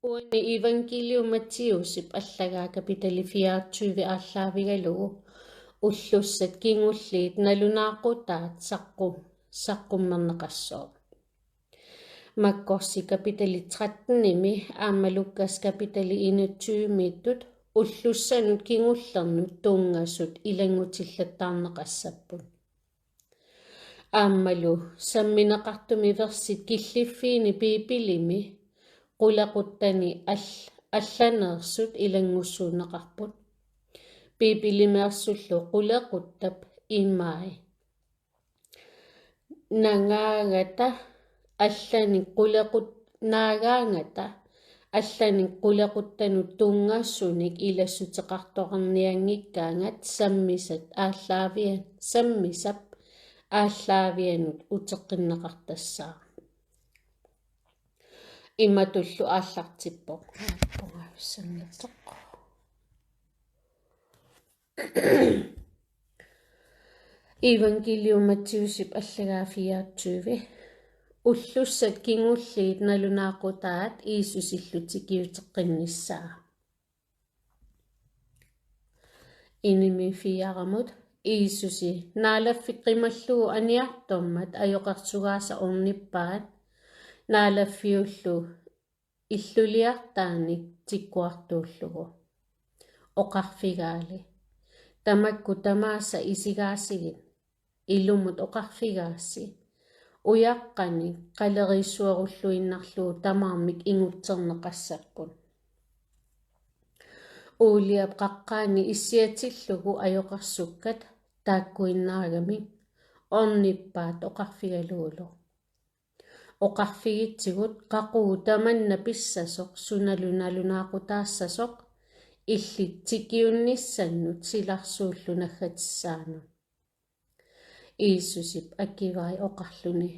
Uani Evangelium Mattiusip allagaa kapitali 24 aalлaavigalugu ullussat kingulliit nalunaaqutaat saqqummerneqassoo makkorsi kapitali 13 aamma Lukas kapitali 21 miittut ullussanut kingullernu tuungassut ilangutillattaarneqassapput aammalu sammineqartumi versit killiffiini piipilimi qulaquttani allaneersut ilangussuuneqarput piipilimeersullu qulaquttab imai nagaangata allani qulaquttanut tungaassunik ilassuteqartoqarniangikkaangat sammisap ааллаавианут утеққиннеқартассаа иматуллу ааллартиппоқ пунгависсаннаттоқ Evangelium Mattiusip allagaa 24 уллуссат кингуллиит налунаақутаат иисусиллутикиутеққиннissaa иними фиарамут Iisusi naalaffitqimallugu aniartormat ajoqarsugaasa ornippaat naalaffiullu illuliartaanik tikkuartuullugu oqarfigaali tamakku tamaassa isigaasigit illumut oqarfigaassi uyaqqani qalerissuarulluinnarlugu tamaarmik ingutserneqassappun uuliap qaqqaani issiatillugu ajoqarsukkat taakkuinnaagami ornippaat oqarfigaluulu oqarfigittigut qaquu tamanna pissasoq sunalunaaqutaassasoq illittikiunnissannut silarsuullu naggatissaanu Iisusip akivai oqarluni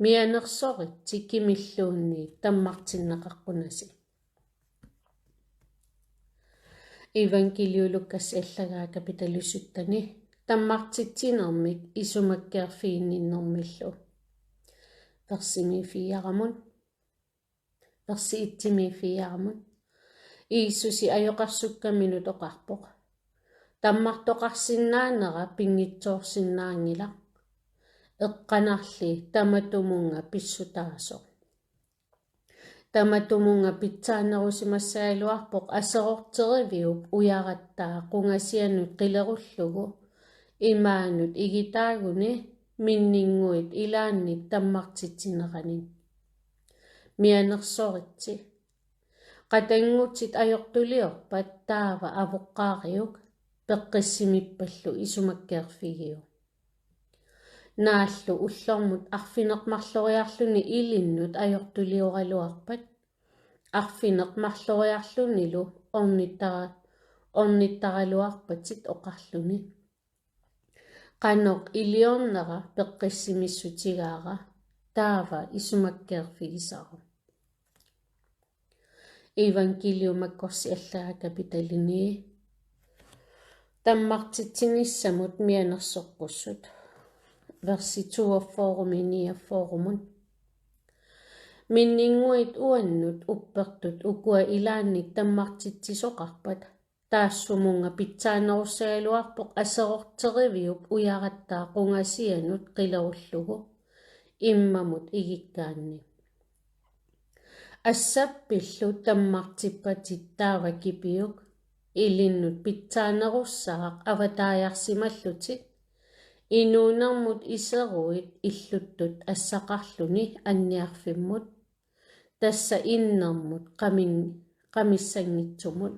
mianersorit tikimilluunni tammartinneqaqqunasi Evangelio Lukas allagaa kapitalisuttani tammartitsinermik isumakkeerfiinninnermillu versi 1-4 Iisusi ajoqarsukkaminut oqarpoq tammartoqarsinnaanera pingitsoorsinnaangila eqqanarli tamatumunga pissutaasoq tamatumunga pitsaanerusimassaaluarpoq aserorteriviup uyarattaa qungasianut qilerullugu imaanut igitaaguni minninguit ilaannik tammartitsinerani mianersoritsi qatangutit ajortuliorpat taava avoqqaariuk peqqissimippallu isumakkeerfigiu naallu ullormut arfineqmarloriarluni ilinnut ajortuliораluarpat arfineqmarloriarlunilu ornittaraluarpatit oqarluni qanoq iliornera peqqissimissutigaara taava isumakkeerfigisaru Evangelium makkorsi allaga kapitalini tammartitsinnissamut mianersoqqussut versi 2-4 minninguit uannut uppertut ukua ilaannik tammartitsisoqarpat taassumunga pitsaanerussaaluarpoq aserorteriviup uyarattaa qungasianut qilerullugu immamut igikkaanni assappillu tammartippatit taava kipiuk ilinnut pitsaanerussaaq avataajarsimallutit inuunermut iseruit illuttut assaqarluni anniarfimmut tassa innermut qamissangitsumut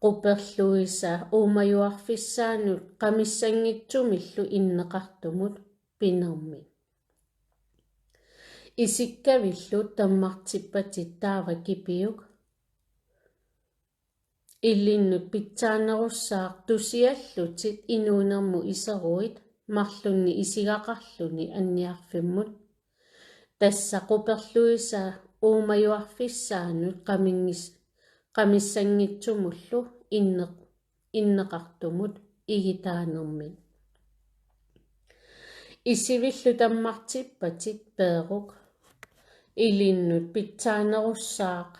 quperluisa uumajuarfissaanut qamissangitsumillu inneqartumut pinermi isikkavillu tammartippatit taava kipiuk illinnut pitsaanerussaaq tusiallutit inuunermu iseruit marlunni isigaqarluni anniarfimmut tassa quperluisa uumajuarfissaanut qamissangitsumullu inneqartumut igitaanermin isivillu tammartippatit peeruq Ilinnut pitsaanerussaaq.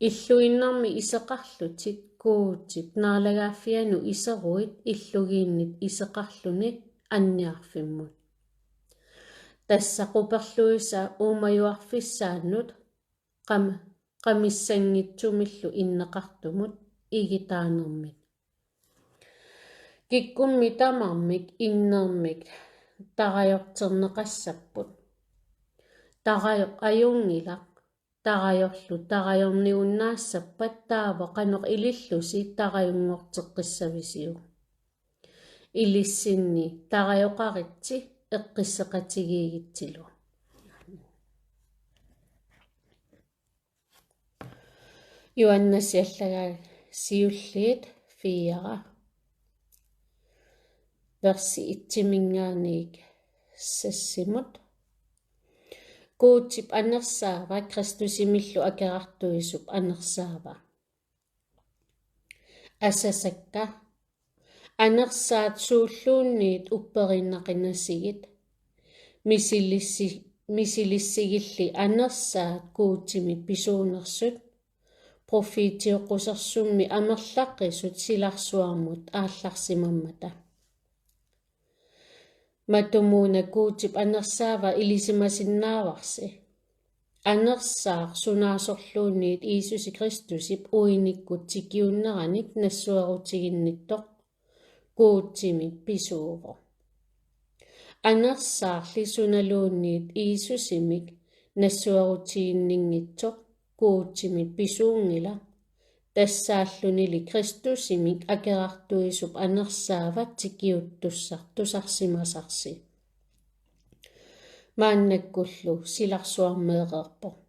Illuinnarmi iseqarlutit kuutip naalagaafianu iseruit illugiinnit iseqarluni anniarfimmut. Tässä quperluisa uumajuarfissaannut qamissangitsumillu inneqartumut igitaanermit. Kikkummi tamarmik innermik tarajorterneqassapput. Tarajoq ajungilaq tarajorlu tarajorniunnaassappat taavo qanoq ilillusi tarajungorteqqissavisiu. Ilissinni tarajoqaritsi eqqisseqatigiigitsilu. Johannes jallaga siulliit 4 versi 1 sessimut. Kuutip anersaava Kristusimillu akerartuisup anersaava. Asasakka anersaat suulluunniit upperinnaqiнаsigit misilissigilli anersaat kuutimi pisuunersut profiitioqusersummi amerlaqisut silarsuarmut aallarsimammata. Matumuuna kuutip anersaava ilisimasinnaarvarsi. Anersaaq sunaasorluunniit Iisusi Kristusip uinikkut tikiunneranik nassuarutiginnittoq kuutimi pisuuvo. Anersaarli sunaluunniit Iisusimik nassuarutiginningittoq kuutimi pisuungila tassaallunili Kristusimik akerartuisup anersaava tikiuttussartusarsimasarsi. Maannakkullu silarsuarmeeqerpo.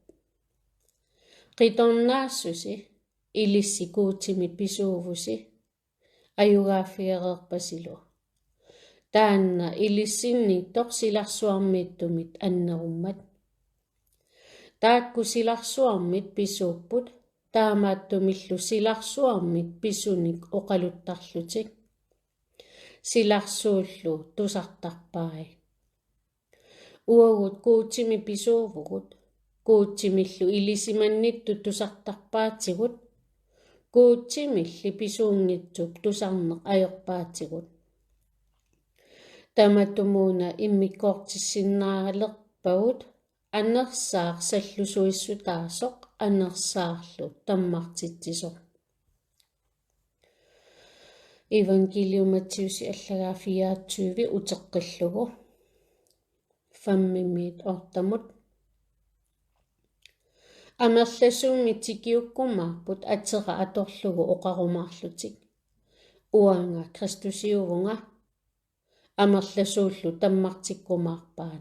Qitornaassusi ilissi kuutimi pisuuvusi ajugaafigereerpasilu. Taanna ilissinniittoq silarsuarmiittumit annerummat. Taakku silarsuarmit pisuupput taamaattumillu silarsuarmit pisunik oqaluttarlutik. Silarsuullu tusartarpai. Uagut kuutimi pisuuvugut, kuutimillu ilisimannittu tusartarpaatigut, kuutimilli pisuungitsup tusarneq ajorpaatigut. Tamatumuuna immikkoortissinnaaleqpagut anersaaq sallusuissutaasoq anersaarlu tammartitsisoq. Evangelium Mattiusi allagaa 24 uteqqillugu 5 ortamut. Amerlasummi tikiukkumaarput atera atorlugu oqarumaarlutik. Uanga Kristusiuvunga amerlasuullu tammartikkumaarpaan.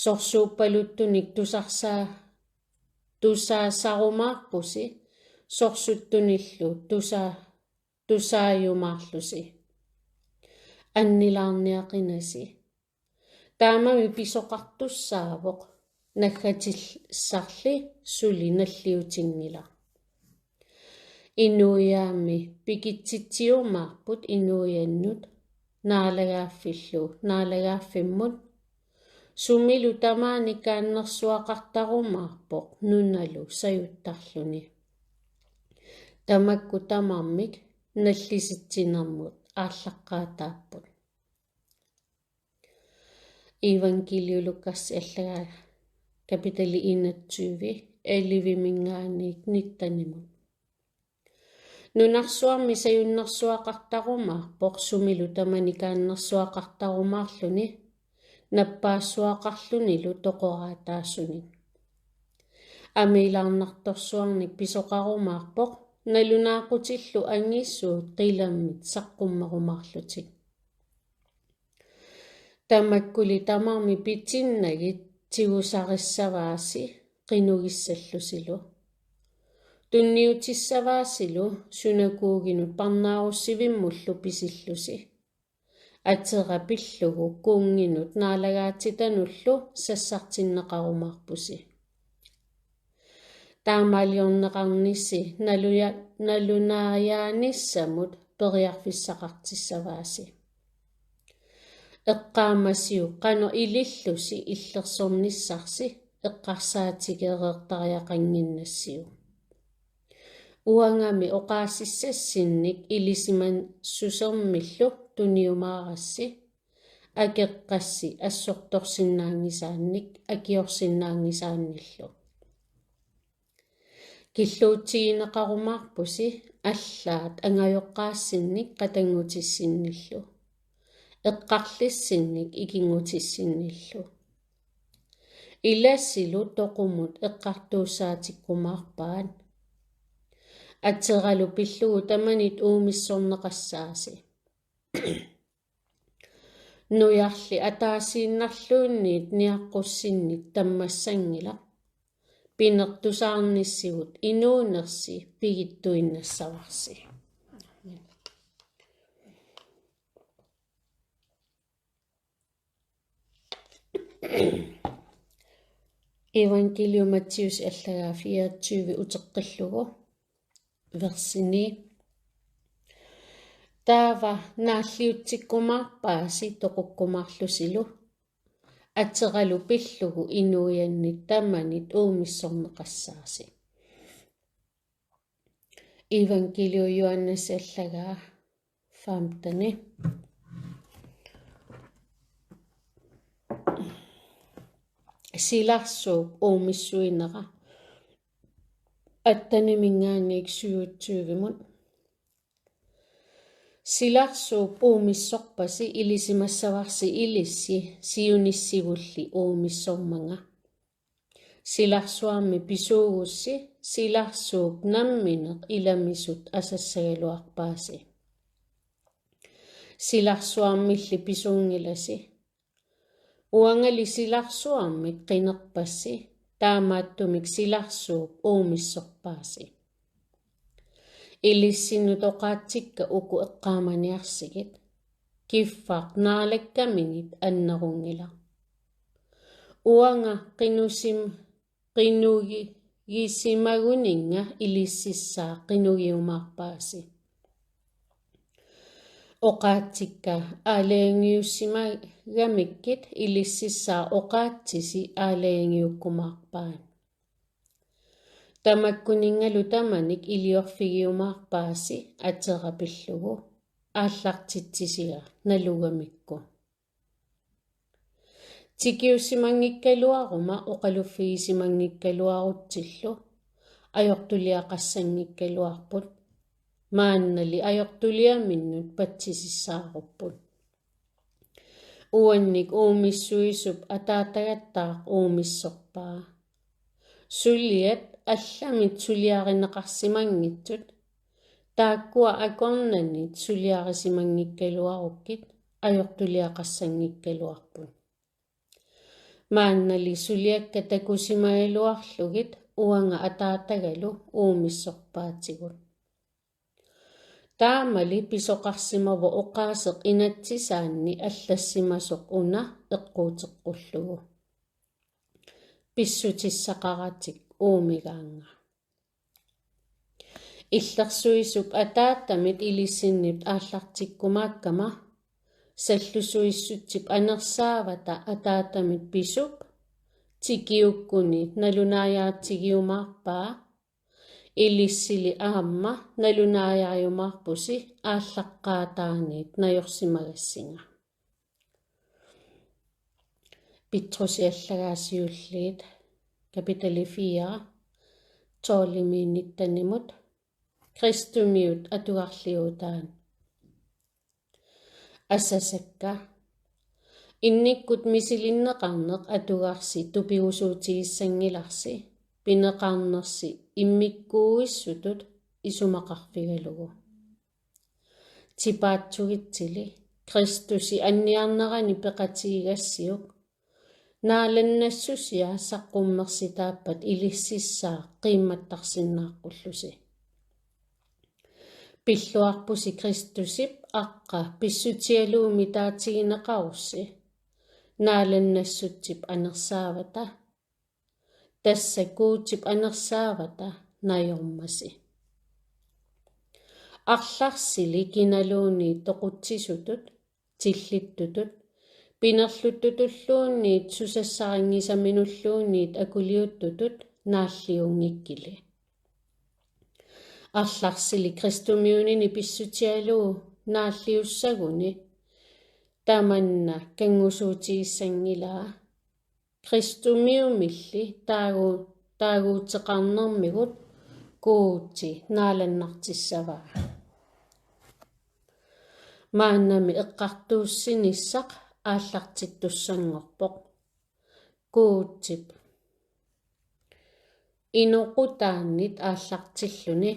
Sorsuuppaluttunik tusaasarumaarpusi sorsuttunillu tusaajumaarlusi. Annilaarniaqinasi. Taamami pisoqartussaavoq naggatissarli suli nalliutingila. Inuiaammi pikitsitsiumaarput inuiannut naalagaafimmut sumilu tamaani kaannersuaqartarumaarpoq nunalu sajuttarluni. Tamakku tamarmik nallisitsinermut aallaqqaataapput. Evangelio Lukas allagaa kapitali 21 elivimingaaniik 19. Nunarsuarmi sajunnersuaqartarumaarpoq sumilu tamani kaannersuaqartarumaarluni nappaassuaqarlunilu toqoraataassuni. Amiilaarnartorsuarnik pisoqarumaarpoq nalunaaqutillu angissuut qilammit saqqummerumaarlutik. Tamakkuli tamarmi pitsinnagit tigusarissavaasi qinugissallusilu. Tunniutissavaasilu sunakuuginut parnaarussivimullu pisillusi. Atera pillugu kuunginut naalagaatitanullu sassartinneqarumaarpusi. Taamaalliorneqarnissi nalunaajaannissamut periarfissaqartissavaasi. Eqqaamassiu qano ilillusi illersornissarsi eqqarsaatigereertariaqanginnassiu. Uangami oqaassissinnik ilisiman susermillu tuniumaarassi akeqqassi assortorsinnaangisaannik akiorsinnaangisaannillu. Killuutigineqarumaarpusi allaat angajoqqaassinnik qatangutissinillu. Eqqarlissinnik ikingutissinillu. Ilassilu toqumut eqqartuussaatikkumaarpaan. Ateralu pillugu tamanit uumissorneqassaasi. Nujarli ataasiinnarluunniit niaqqussinnik tammassangila. Pinertusaarnissigut inuunersi pigittuinnassarsi. Evangelium Mattius 24 uteqqillugu versini taava naalliutsikkumaarpaasi toqukkumaarlusilu ateralu pillugu inuujannit tamanit uumissorneqassaasi. Evangelio Johannes 15. Silarsuup uumissuinera attaniminngaanniik 27. Silarsuup uumissorpasi ilisimassavarsi ilissi siunissivulli uumissormanga. Silarsuarmi pisuugussi silarsuup nammineq ilamisut asassagaluarpaasi. Silarsuarmilli pisuungilasi. Uangali silarsuarmik qinerpassi taamaattumik silarsuup uumissorpaasi. Ilissinut oqaatsikka uku eqqaamaniarsigit kiffaaq naalakkaminit annerungila. Uanga qinugiisimaguninga ilississaa qinugiumaarpaasi. Oqaatsikka aaleangiussimagamikkit ilississaa oqaatsisi aaleangiukkumaarpaan. Tamakkuningalu tamanik iliorfigiumaarpaasi aterapillugu aallartitsisiga nalugamikku. Tikiussimangikkaluaruma oqaluffigisimangikkaluarutsillu ajortuliaqassangikkaluarput maannali ajortuliaminnut patsisissaarupput. Uannik uumissuisup ataatagattaaq uumissorpaa. Sulliat allamit suliarineqarsimangitsut taakkua akornanit suliarisimangikkaluarukkit ajortuliaqassangikkaluarput. Maannali suliakka takusimagaluarlugit uanga ataatagalu uumissorpaatigut. Taamali pisoqarsimavo oqaaseq inatsisaanni allassimasoq una eqquuteqqullugu. Pissutissaqaratik uumigaanga. Illersuisup ataattamit ilissinnit aallartikkumaakkama sallusuissutsip anersaavata ataattamit pisup tikiukkuni nalunaajaatigiumaarpaa ilissili aamma nalunaajaayumaarpusi aallaqqaataaniit najorsimagassiga. Petrus allagaasiulliit kapitali 4 toolimiinnittanimut Kristumiut atuarliutaan. Assasakka innikkut misilinneqarneq atugarsi tupigusuutigissangilarsi pineqarnersi immikkuuissutut isumaqarfigalugu. Tipaatsugitsili Kristusi anniarnerani peqatigigassiuq naalannassusia saqqummersitaappat ilississaa qiimmattarsinnaaqqullusi. Pilluarpusi Kristusip aqqa pissutialuumi taatigineqarussi naalannassutip anersaavata tassakuutip anersaavata najormasi. Arlarsili kinaluuni toqutsisutut tillittutut Pinerluttutulluunniit susassaringisaminulluunniit akuliuttutut naalliungikkili. Arlarsili Kristumiunini pissutialuu naalliussaguni tamanna kangusuutiissangilaa Kristumiumilli taaguutseqarnermigut kuuti naalannartissavaa. Maannami eqqartuussinissaq aallartittussangorpoq kuutip inoqutaannit aallartilluni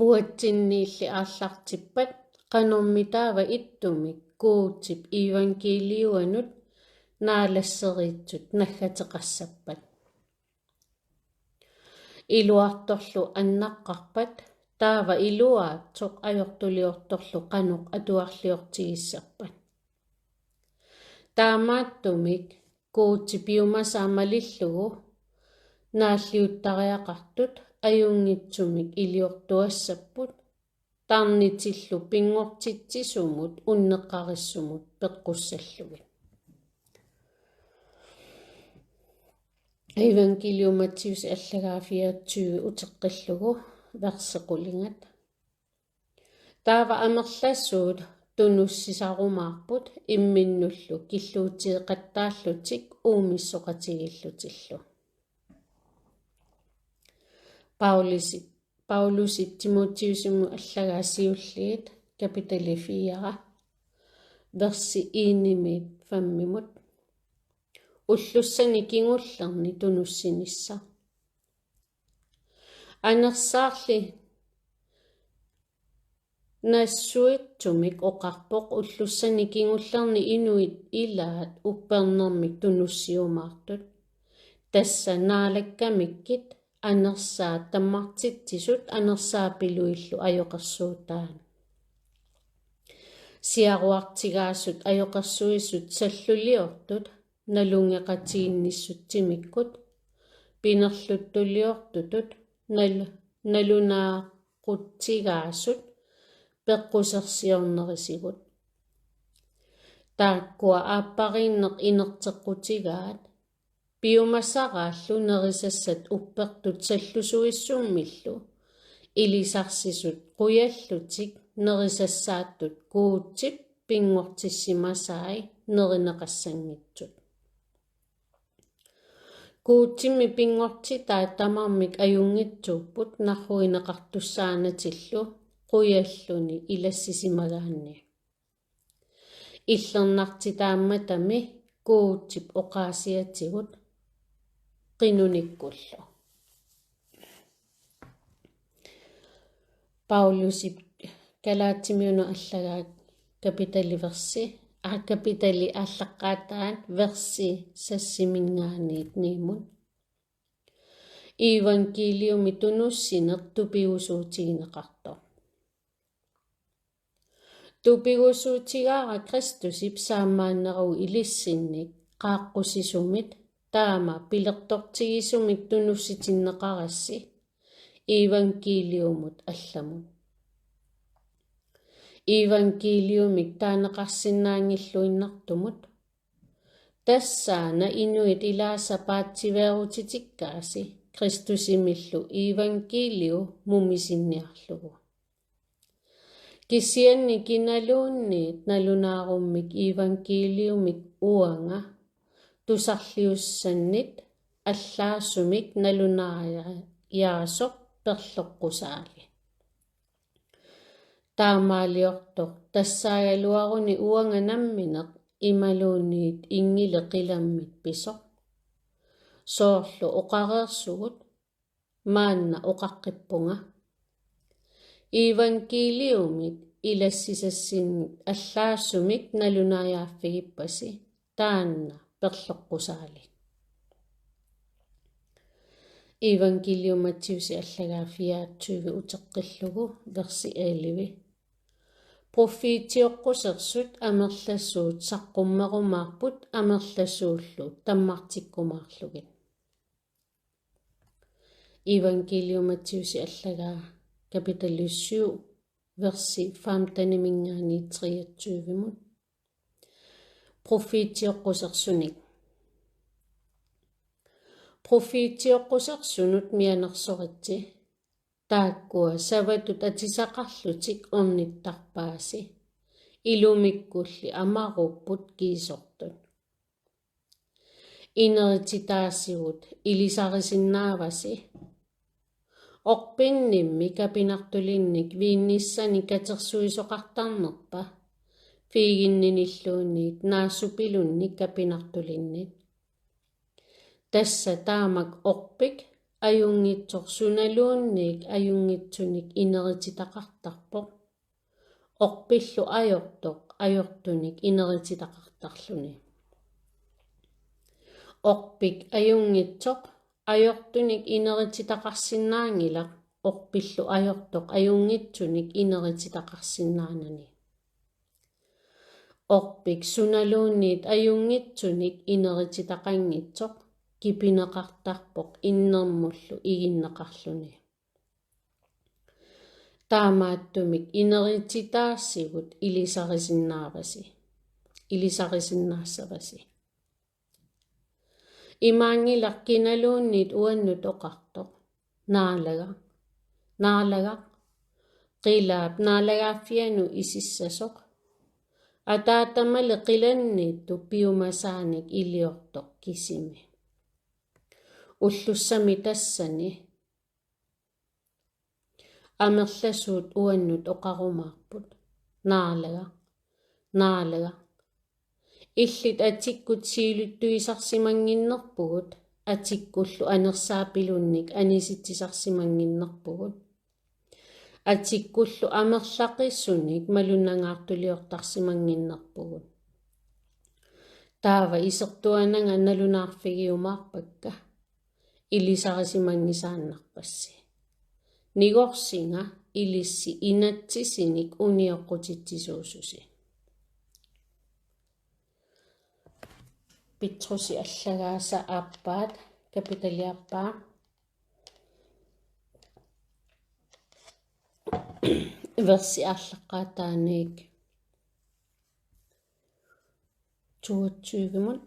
uatsinniilli aallartippat qanormitaava ittumik kuutip evankeliuanut naalasseriitsut naggateqassappat iluartorlu annaqqarpat taava iluaatsoq ajortuliortorlu qanoq atuarliortigissappat taamaattumik kuutipiumasaamalillugu naalliuttariaqartut ajungitsumik iliortuassapput tarnitillu pingortitsisumut unneqqarissumut peqqussallugi. Evangelium Mattius 11:24 uteqqillugu versequlingat taava amerlassuut tunussisarumaarput imminnullu killuutigeqattaallutik uumissoqatigillutillu. Paulusip Timotiusimu allagaasiulliit kapitali 4 versi 1-5 ullussani kingullerni tunussinissa anersaarli nassuitsumik oqarpoq ullussani kingullerni inuit ilaat uppernermik tunussiumaartut tassa naalakkamikkit anersaa tammartitsisut anersaapiluillu ajoqersuutaan siaruartigaassut ajoqersuissut salluliortut nalungeqatiinnissutimikkut pinerluttuliortutut nalunaaquttigaassut peqqusersiornerisigut taakkua aappariinneq inerteqqutigaat piumassaqaallu nerisassat uppertut sallusuissumillu ilisarsissut quyallutik nerisassaаттut kuutip pingortissimasaai nerineqassangitsut kuutimi pingortitaa tamarmik ajungitsuupput narruineqartussaanatillu quyalluni ilassisimagaanni иллернартитаамматами kuutip oqaasiatigut qinunikkullu Paulusip Galaatimiunu allagaat kapitali ааllaqqaataat versi sassimingaaniit niimun evankeliumi tunussineq tupiusuutigineqartoq tupigusuutigaara Kristusip saamaanneru ilissinnik qaaqqusisumit taama pilertortigisumik tunussitinneqarassi evankeliumut allamut evankeliumik taaneqarsinnaangilluinnartumut tassaana inuit ilaasapaatsiveerutitikkaasi Kristusimillu evankeliu mumisinniarlugu kisianni kinaluunniit nalunaarummik evankeliumik uanga tusarliussannit allaassumik nalunaayasoq perleqqusaali taamaaliortoq tassaagaluaruni uanga nammineq imaluunniit ingile qilammit pisoq soorlu oqareersugut maanna oqaqqippunga evankeliumit ilassisassinnik allaassumik nalunaayaaffigippasi taanna perleqqusaali Evangelium Mattius 11:24 uteqqillugu versi 11 Profiitioqqusersut amerlassuut saqqummerumaarput amerlassuullu tammartikkumaarlugit Evangelium Mattius 11 kapitali 7 versi 15-23 profiitioqqusерсуник profiitioqqusерсунут мианерсоратси тааккуа саватут атисақарлутик орниттарпааси илумиккулли амаруппут киисортут инерититаассигут илисарисиннааваси орпиннимми капинартулинник виинниссани катерсуисоқартарнерпа фигинниниллуунниит наассупилунник капинартулиннит тасса таамак орпик аюнгитсор суналуунник аюнгитсуник инерититақартарпоқ орпиллу ajortunik инерититақартарлуни орпик аюнгитсоқ ajortunik инерититақарсинаангила орпиллу ajortoq аюнгитсуник инерититақарсинаанани орпик суналуунниит аюнгитсуник инерититақангитсоқ кипинеқартарпоқ иннермуллу игиннеқарлуни таамааттумик инерититаассигут илисарисиннаассаваси имаангилар киналуунниит уаннут оқартоқ наалага қилаап наалагааффиану исиссасоқ атаатамале қиланниитту пиумасааник илиортоқ кисими уллуссами тассани амерласуут уаннут оқарумаарпут наалага иллит атиккут сиилуттуисарсимангиннерпугут атиккуллу анерсаапилунник аниситсисарсимангиннерпугут атиккуллу амерлақиссуник малунагаартулиортарсимангиннерпугут таава исертуанага налунаарфигиумаарпакка илисарисимангисааннарпасси нигорсинга илисси инатсисиник униоққутитсисуусуси питруси аллагааса ааппаат капиталиарпаа верси арлаққаатааник 22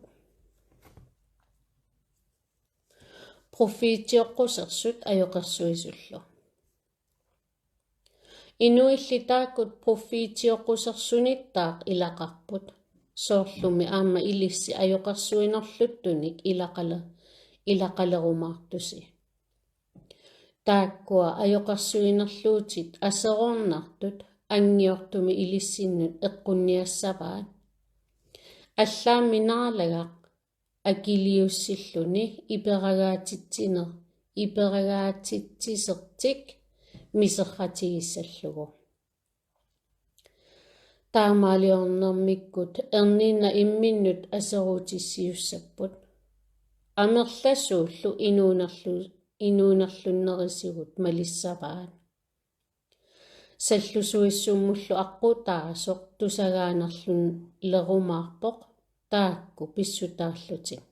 профиитиоққусерсут ajоқерсуисуллу инуиллитааккут профиитиоққусерсуниттаақ илақарпут соорлуми аама илисси ajоқерсуинерлуттуник илақалерумаартуси тааккуа ajоқерсуинерлуутит асерорнартут ангиортуми илиссиннут эққунниассаваат аллаами наалагақ акилиуссиллуни иперагаатитсисертик мисерратигиссаллугу таамаалиорнэрмиккут эрнина имминнут асерутиссиуссаппут амерласууллу инуунерлуннерисигут малиссаваат саллусуиссуммуллу аққутаасоқ тусагаанерлун лерумаарпоқ таакку писсутаарлутик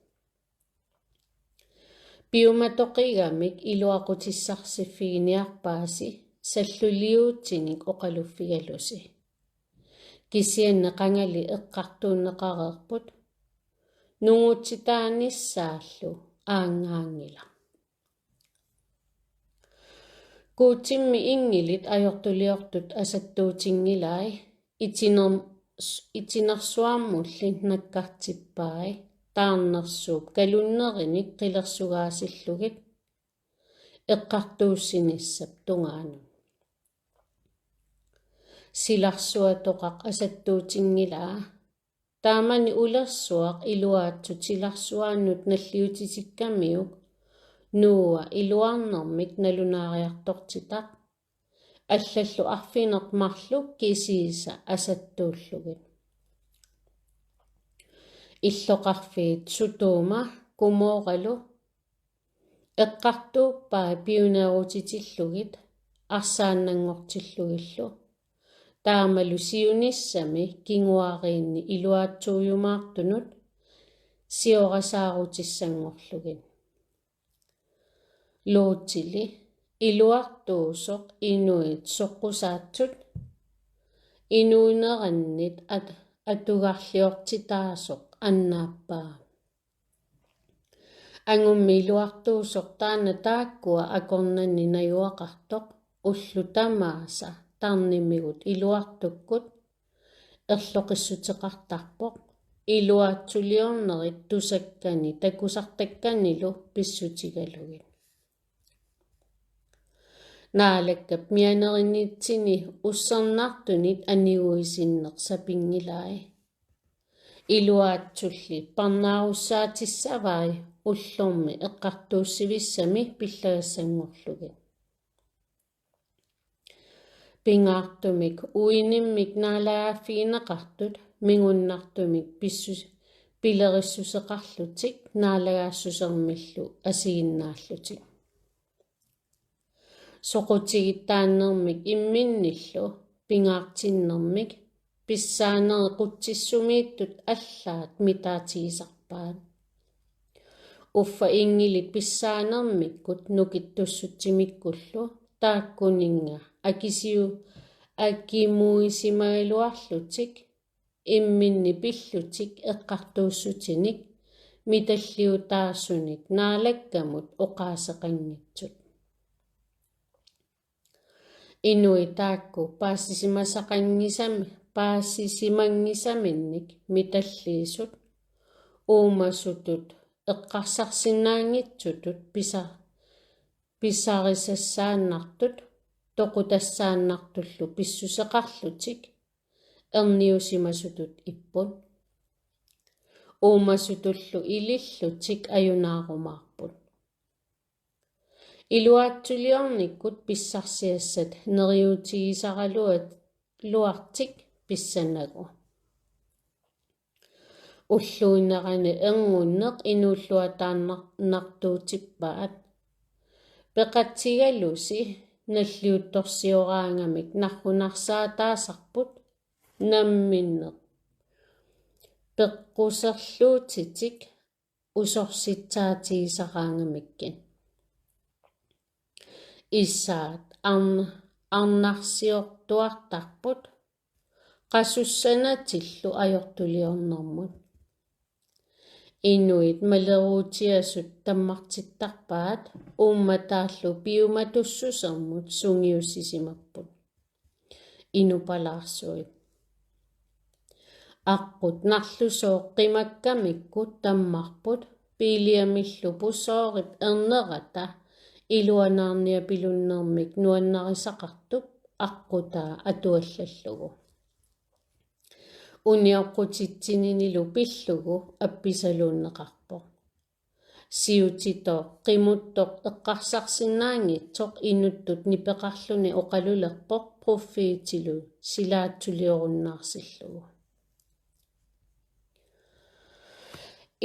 пиуматоқигамик илуақутиссарсиффигиниарпааси саллулиуутсиник оқалуффигалуси кисианне қангали эққартууннеқареерпут нунгутситааниссааллу аангаангила куутимми ингилит ajortuliortut асаттуутингилай итинерсуаммуллин наккартиппаи таарнерсууп калуннериник қилерсугаасиллугит эққартууссиниссап тунгаану силарсуатоқақ асаттуутингилаа таамани улерсуақ илуаатсут силарсуааннут наллиутитиккамиук нуа илуарнэрмик налунаариартортитақ аллаллу арфинерт марлук кисииса асаттууллугит иллоқарфиит сутуума кумооралу эққартууппаа пиунеерутитиллугит арсааннангортиллугиллу таамалу сиуниссами кингуариинни илуаатсууюмаартунут сиорасаарутиссангорлугит лоотили илуартуусоқ инуит соққусаатсут инуинераннит atugarliortitaasoq annaappaa angummi iluartuusoq taana taakkua akornanni najuaqartoq ullu tamaasa tarnimigut iluartukkut erloqissuteqartarpoq iluaatsuliornerit tusakkani takusartakkanilu pissutigalugit naalakkap mianeriniitsini ussernartunit aniguisinneq sapingilai iluaatsulli parnaarussaatissavai ullormi eqqartuussivissami pillagassangorlugit pingaartumik uinimmik naalagaaffiineqartut mingunnartumik pilerissuseqarlutik naalagaassusermillu asiginnaallutik soqutigit taannermik imminnillu pingaartinnermik pissaaneri qutsissumiittut allaat mitaatigisarpaat uffa ingilit pissaanermikkut nukittussutsimikkullu taakkuninga akimuisimailuarlutik imminni pillutik eqqartuussutinik mitalliutaassunik naalakkamut oqaaseqanngitsut inui taakku paassisimanggisaminnik mitalliisut uumasutut eqqarsarsinnaangitsutut pissarisassaannartut toqutassaannartullu pissuseqarlutik erniusimasutut ipput uumasutullu ilillutik ayunaarumaarput iluaatsuliornikkut pissarsiassat neriutigisaraluat luartik pissanagu ulluinerani erngуннеq inuulluataannartuutippaat peqatsigalusi nalliuttorsioraangamik narrunarsaataasarput namminneq peqquserluutitik usorsitsaatigisaraangamikkin issaat arnarsiortuartarput qasussannatillu ajortuliornermut inuit maleruutiasut tammartittarpaat ummataallu piumatussusermut sungiussisimapput inupalaarsuit aqqut narlusooq qimakkamikkut tammarput piiliamillu pussoorip ernerata iluanaarniapilunnermik nuannarisaqartup aqutaa atuallallugu uniaqqutitsininilu pillugu appisaluunneqarpoq siutitooq qimuttoq eqqarsarsinnaangitsoq inuttut nipeqarluni oqalulerpoq proffiitilu silaatsuliorunnaarsillugu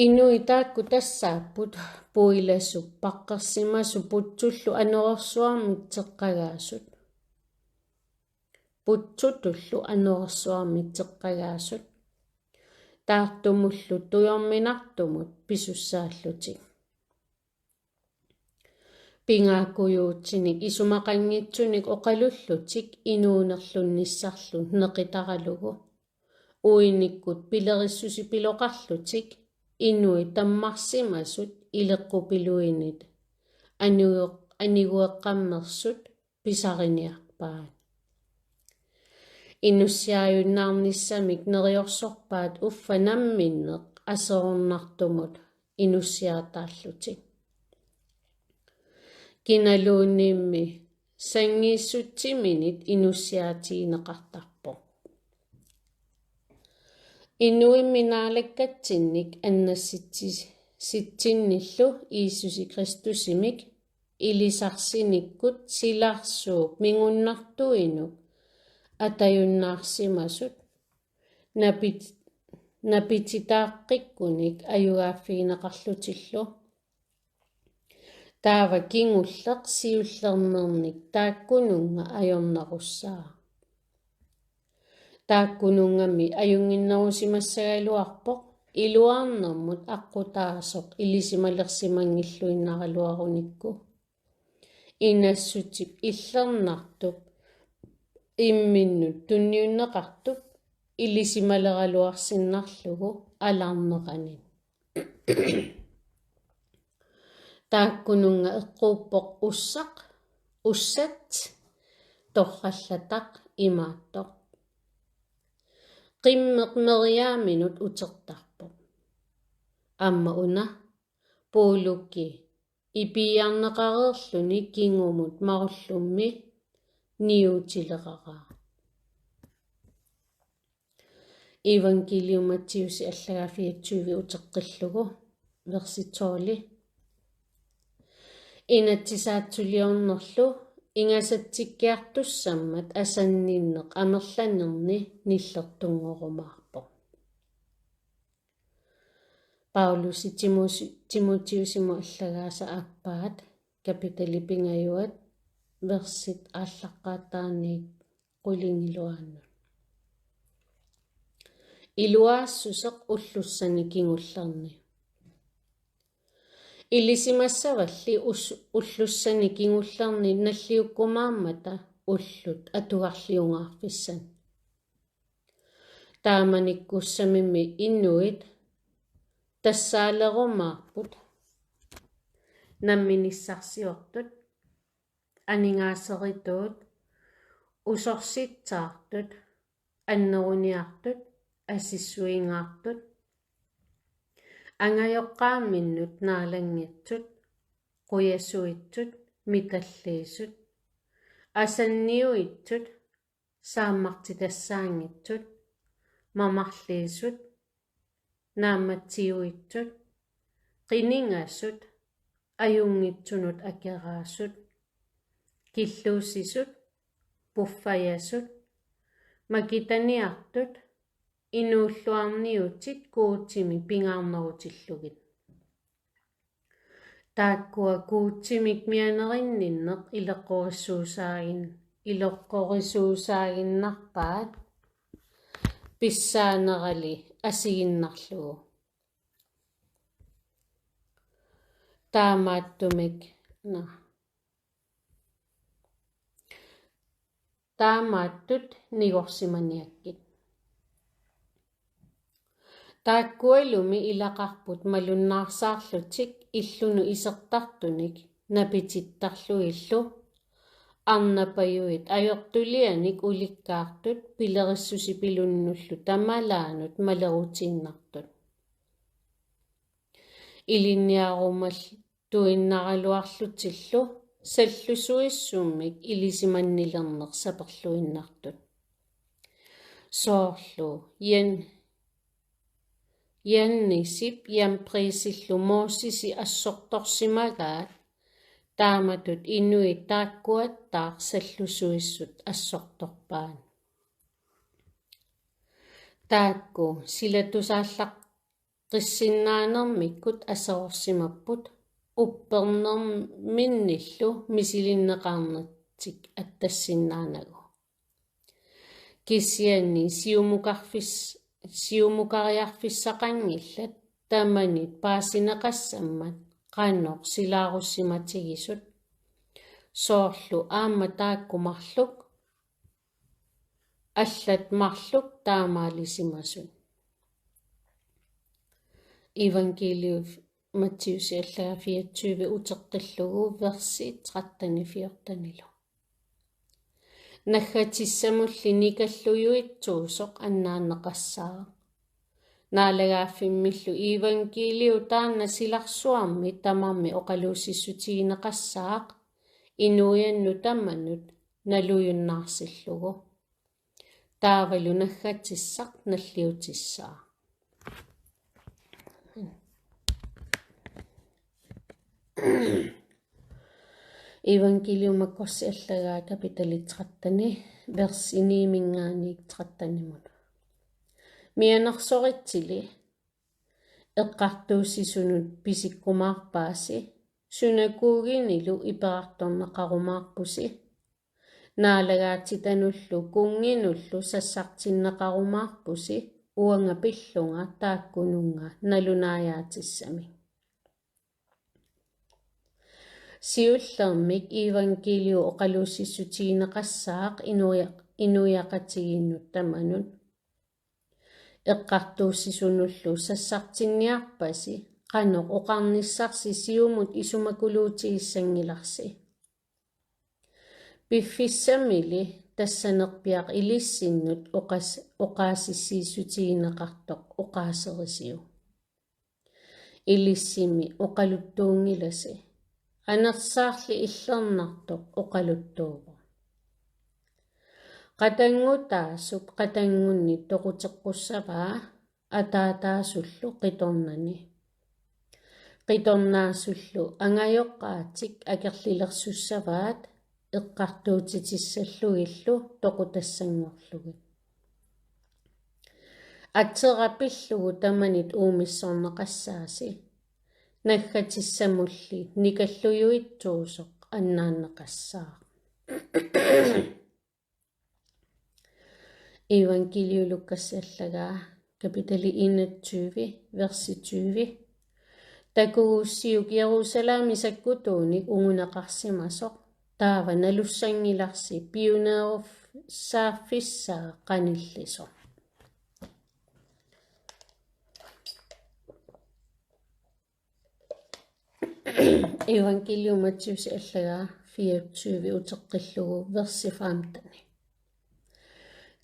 inui taakku tassaapput puilassup paqqersimasu putsullu anerorsuarmik teqqagaasut putsutullu anerorsuarmik teqqagaasut taartumullu tuyorminartumut pisussaallutik pingaakuyuutsinik isumaqanngitsunik oqalullutik inuunerlunnissarlu neqitaralugu uinikkut pilerissusipiloqarlutik inui tammarsimasut ileqqupiluinit anigueqqammersut pisariniarpaat inussiajunnaarnissamik neriorsorpaat uffa namminneq aserornartumut inussiataallutik kinaluunniimmi sangiissuttiminit inussiatiineqartarpoq inuimmi naalakkatinnik annassitsinillu Iisusi Kristusimik ilisarsiниkkут silarsuup mingunnartuinuk atayunnaarsimasut napititaaqqikkunik ayugaaffiineqarlutillu taava kingulleq siullernernik taakkununga ajornerussaa taakkunungami ajunginnerusimassagaluarpoq iluarnermut aqqutaasoq ilisimalersimangilluinnaraluarunikku inassutip illernartup imminnut tunniunneqartup иллисималералуарсиннарлугу алаарнеқанин тааккунунга эққууппоқ уссат торраллатақ имааттоқ qimmeq meriaaminut utертарпоq амма уна пуулукки ипиарнеқареерлүни кингумут маруллумми ниутилеқараа евангелиуматсиуси аллагафиатсууви утеққиллугу верситооли инатсисаатсулиорнерлу ингасатсиккиартуссаммат асанниннеқ амерланерни ниллертунгорумаарпо Paulusi Timotiusimo аллагааса аппаат капитали пингаюат версит ааллаққаатааник qulingilуаанну илуаассусеқ уллуссани кингуллерни илисимассавалли уллуссани кингуллерни наллиуккумааммата уллут атугарлиунгаарфиссан тааманиккуссамимми иннуит тассаалерумаарпут намминиссарсиортут анингаасеритуут усорситсаартут аннеруниартут ассиссуингаартут ангайоққаамминнут наалангиатсут қуясуитсут миталлиисут асанниуитсут сааммартитассаангитсут мамарлиисут нааматсиуитсут qiningaassut ajungitsunut akeraasut killuusisut puffajasut makitaniartut inuulluarniutit kuutimi pingaarnerutillugit taakkua kuutimik mianerinninneq ileqqorisuusaaginnarpaat pissaanerali asiginnarlugu taamaattut nigorsimaniakkit taakkualumi ilaqarput malunnaarsaarlutik illunu isertartunik napitittarluillu arnapajuit ajortulianik ulikkaartut pilerissusipilunullu tamalaanut malerutinnartut ilinniarumal tuinnaraluarlutillu sallusuissummik ilisimannilerneq saperluinnartut soorlu yannisip yanpriisillu moossisi assortorsimagaat taamatut inuit taakkuattaaq sallusuissut assortorpaan taakku silatusaallaq qissinaanermikkut uppernerminnillu misilinneqarnertik attassinnaaнаgu kissianni siumukariarfissaqangillat tamanit paasineqassammat qannoq silaarussimatigissut soorlu aamma taakkumarluk аллат марлук таамаалисимасут евангелиум Матtiusi аллагафиатсууви утеққиллугу верси 13-14 наггатиссамулли никаллуюитсуусоқ аннааннеқассаа наалагааффиммиллу евангелиу таанна силарсуарми тамарми оқалууссиссутигинеқассаақ инуианну таманут налуйуннаарсиллугу таавалу наггатиссақ наллиутиссаа евангелиум аккорси аллагаа капитали 13 верс 9-13 мианерсоритсили эққартууссисунут писиккумаарпааси сунакуугинилу иперарторнеқарумаарпуси наалагаатитануллу кунгинуллу сассартиннеқарумаарпуси уангапиллунга тааккунунга налунааяатиссами сиуллермик евангелиу оқалууссиссутигинеқассаақ инуяқатигиннут таманут eqqartuussisunullu sassartinniarpasi qanoq oqarnissarsi siumut isumakuluutigissangilarsi piffissamili tassanerpiaq ilissinnut oqaassissiisutigineqartoq oqaaserisiu ilissimi oqaluttuungilasi anersaarli illernertoq oqaluttuugu qatanngutaassup qatangunni toquteqqussavaa ataataasullu qitornani qitornaasullu angajoqqaatik akerlilersussavaat eqqartuutitissalluгillu toqutassanngorlugu atserapillugu tamanit uumissorneqassaasi naggatissamulli nikalluyuitsuusoq annaanneqassaa Evangeliulukkassallagaa kapitali 21 versi 20 takugussiuk Jerusalamisakkutuunik ungunaqarsimasoq taava nalussangilarsi piuneeruffissaa qanillisoq Evangelium Matthews allagaa 24 uteqqillugu versi 15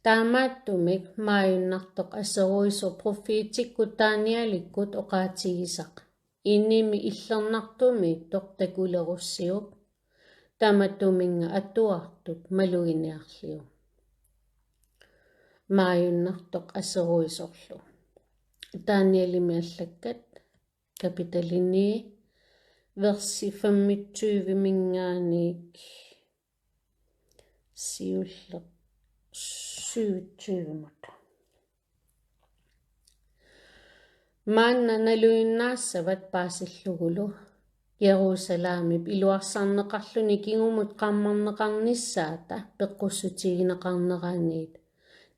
Taamaattumik maayunnartoq asseruiso profiitikkut taanialikkut oqaatigisaq innimi illernartumiittoq takulerussiup tamattuminga attuartut maluginiarliu maayunnartoq asseruisorlu taanialimi allakkat kapitali versi 25 mingaanik siulleq 27 Maanna naluinnaassavat paassillugulu Jerusalemip iluarsarneqarluni kingumut qammarneqarnissaata peqqussutigineqarneraaniit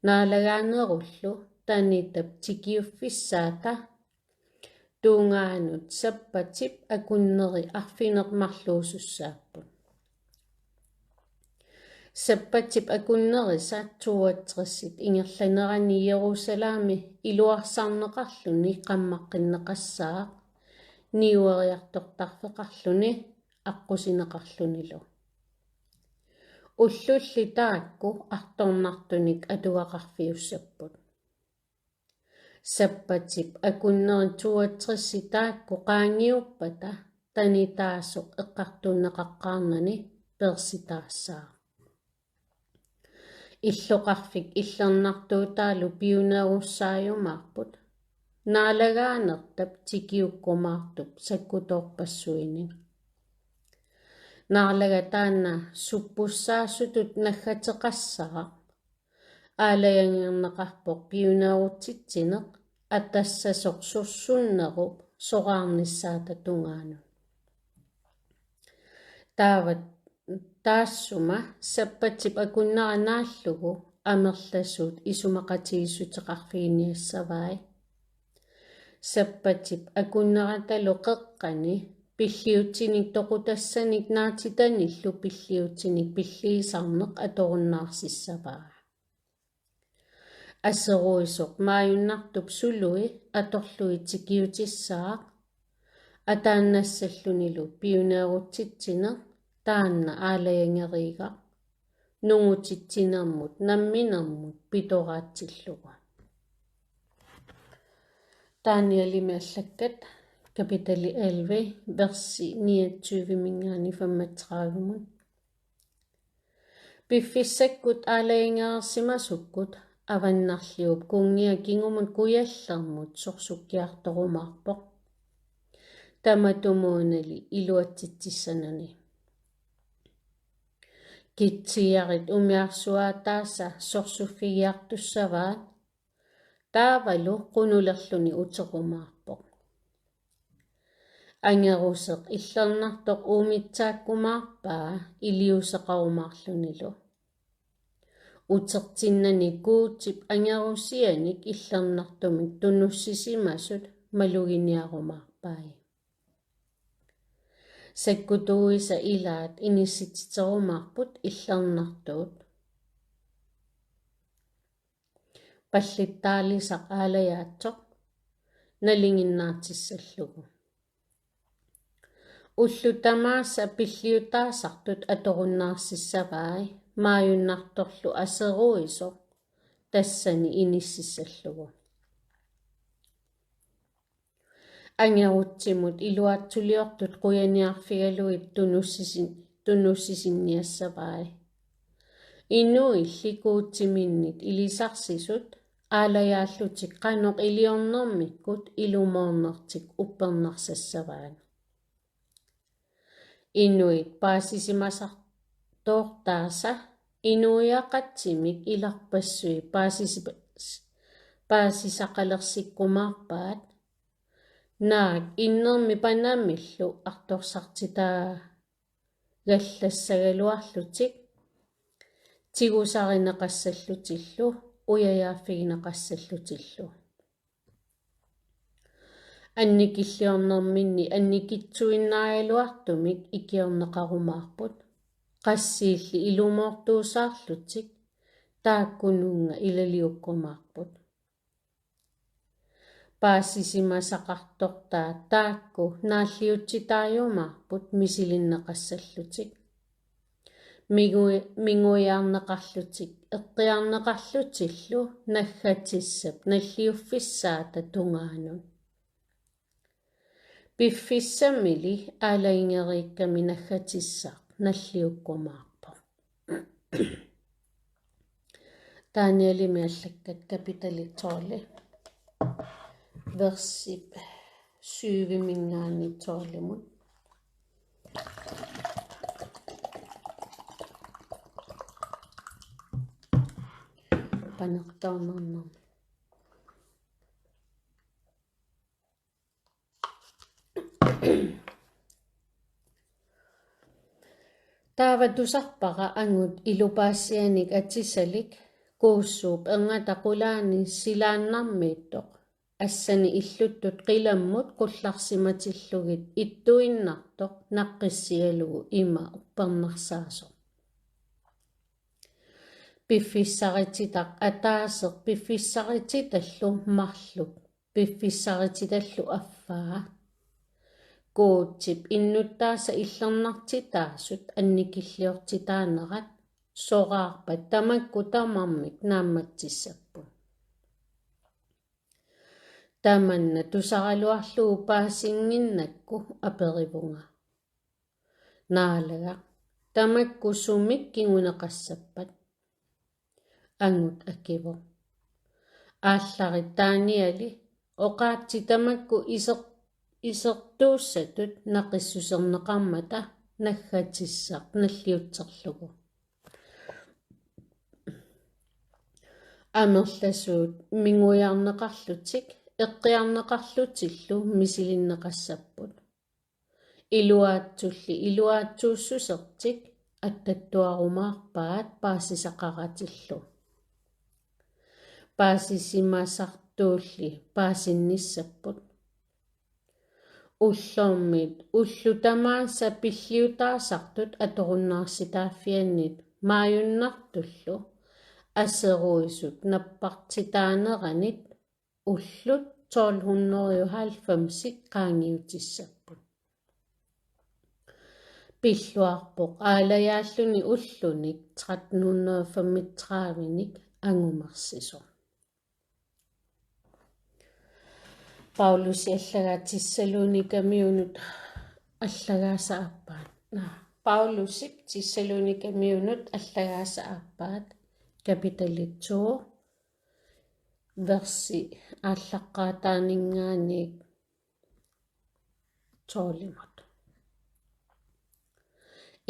naalagaanerullu taanitap tikiuffissaata tuungaanut sappatip akunneri arfinermarluusussaapput sappatip akunnerisa 62 ingerlanerani Jerusalemi iluarsarneqarluni qammaqqinneqassaaq niueriartortarfeqarluni aqusineqarlunilu ullulli taakku artornartunik atuaqarfiussapput sappatip akunneri 62 taakku qaangiuppata tanitaasoq eqqartunneqaqqaarnani persitaassaaq Illoqarfik illernartuutaalu piuneerussaayumaarput naalagaanertap tikiukkumaartup sakkutoorpassuini naarlaga taanna suppussaassutut naggateqassaaq aalayangerneqarpoq piuneerutitsineq attassasoq sursunnerup soqaarnissaata tungaanut taavat taassuma sappatip akunneranaallugu amerlasuut isumaqatigissuteqarfiiniassavai sappatip akunneratalu qeqqani pilliutinik toqutassanik naatitanillu pilliutinik pilliisarneq atorunnaarssavaa asseruisoq maayunnartup sului atorlui tikiutissaaq ataannassallunilu piuneerutitsineq taanna aalayangeriga nungutitsinermut namminermut pitoraatsillugu taanialimi allakkat kapitali 11 versi 29 mingaani 35 piffissakkut aalayangerisimasukkut avannarliup kungia kingumut kuyallermut sorsukkiartorumaarpoq tamatumuunali iluatsitsissanani kitsiarit umiarsuataassa sorsuffigiartussavaat taavalu qunulerluni utequmaarpoq angeruseq illernartoq uumitsaakkumaarpaa iliuseqarumaarlunilu utertinnani kuutip angerusianik illernartumik tunnussisimasut maluginiarumaarpai sakkutuisa ilaat inissitsiterumaarput illernartuut Pallittaalisaq aalayaatsoq nalinginnaartissallugu. Ullutamaassa pilliutaasartut atoqunnaarssavai maayunnartorlu aseruisoq tassani inississallugu. Angerutsimut iluatsuliortut quyaniarfigaluit tunussisinniassavai. Inui llikuutsiminnit ilisarсисут aalayaallutik qanoq iliornermikkut ilumoornertik uppernersassavaana. Inuit paasisimasartoortaasa inuiaqatsimik ilarpassui paasisaqalersikkumaarpaat naak innermi panamillu artorsartitaa gallassagaluarlutik tigusarineqassallutillu uyayaaffigineqassallutillu. Annikilliornerminni annikitsuinnaarialuartumik ikiorneqarumaarput qassiilli ilumoortuusaarlutik taakkunuunga ilaliukkumaarput. Paasisimasaqartortaa taakku naalliutsitaayumaarput misilinneqassallutik. Minguiarneqarlutik eqqiarneqarlutillu naggatissap nalliuffissaata tungaanun. Piffissamili aalaingeriikkami naggatissaaq nalliukkumaarpo. Taanialimi allakkat kapitalitsoorli versip 7 mingaannitsoorlimut. Panertornernermi. Taavatusarpaqa angut ilupaassianik atisalik kuussuup erngata silaannarmiittoq assani illuttut qilammut qullarsimatillugit ittuinnartoq naqqissialugu ima uppernarsaasoq. Piffissaqititaq ataaseq piffissaqititallu marluk piffissaqititallu affaa. Kuutsip innuttaasa illernartitaasut annikilliortitaanerat soqaarpat tamakku tamarmik naammatsissappu. Tamanna tusaraluarlugu paasinginnakku aperivunga. Naalaga tamakku sumik kinguneqassappat. Angut akivo. Aallarit taaniali oqaatsi tamakku isertuussatut naqissuserneqarmata naggatissaq nalliutserlugu. Amerlasuut minguiarneqarlutik eqqiarneqarlutillu misilinneqassapput. Iluaatsuussusertik attattuarumaarpaat paasisaqaratillu. Paasisimasartuulli paasinnissapput. Ullormit ullutamaassa pilliutaasartut atoqunnaarssitaaffiannit maayunnartullu aseruisut nappartitaaneranit ullut 1290 qaangiutissapput. Pilluarpoq aalayaalluni ullunik 1335 angumersiso. Paulusi allagatissaluunikamiunut allagaasaapaat. Paulusip tissaluunikamiunut allagaasaapaat kapitalitsuo versi ааllaqqaataaninngaanik toolimut.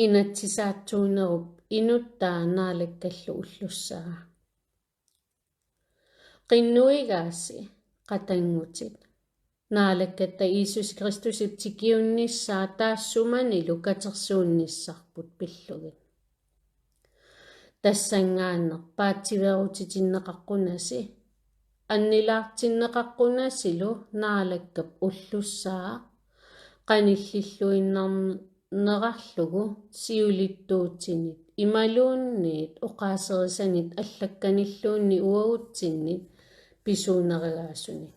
Inatsisaatsuunerup inuttaa naalakkallu ullussaa. Qinnuigaasi qatangutit naalakkatta Iisus Kristusip tikiunnissaa taassumanilu katersuunnissarput pillugit. Tassangaanneq paatsiverutitinneqaqqunasi annilaartinneqaqqunasilu naalakkap ullussaa qanillilluinnarnermi nerarlugu siulittuutsinit imaluunniit uqaaserisanit allakkanilluunni uagutsinit pisuunerigaasuni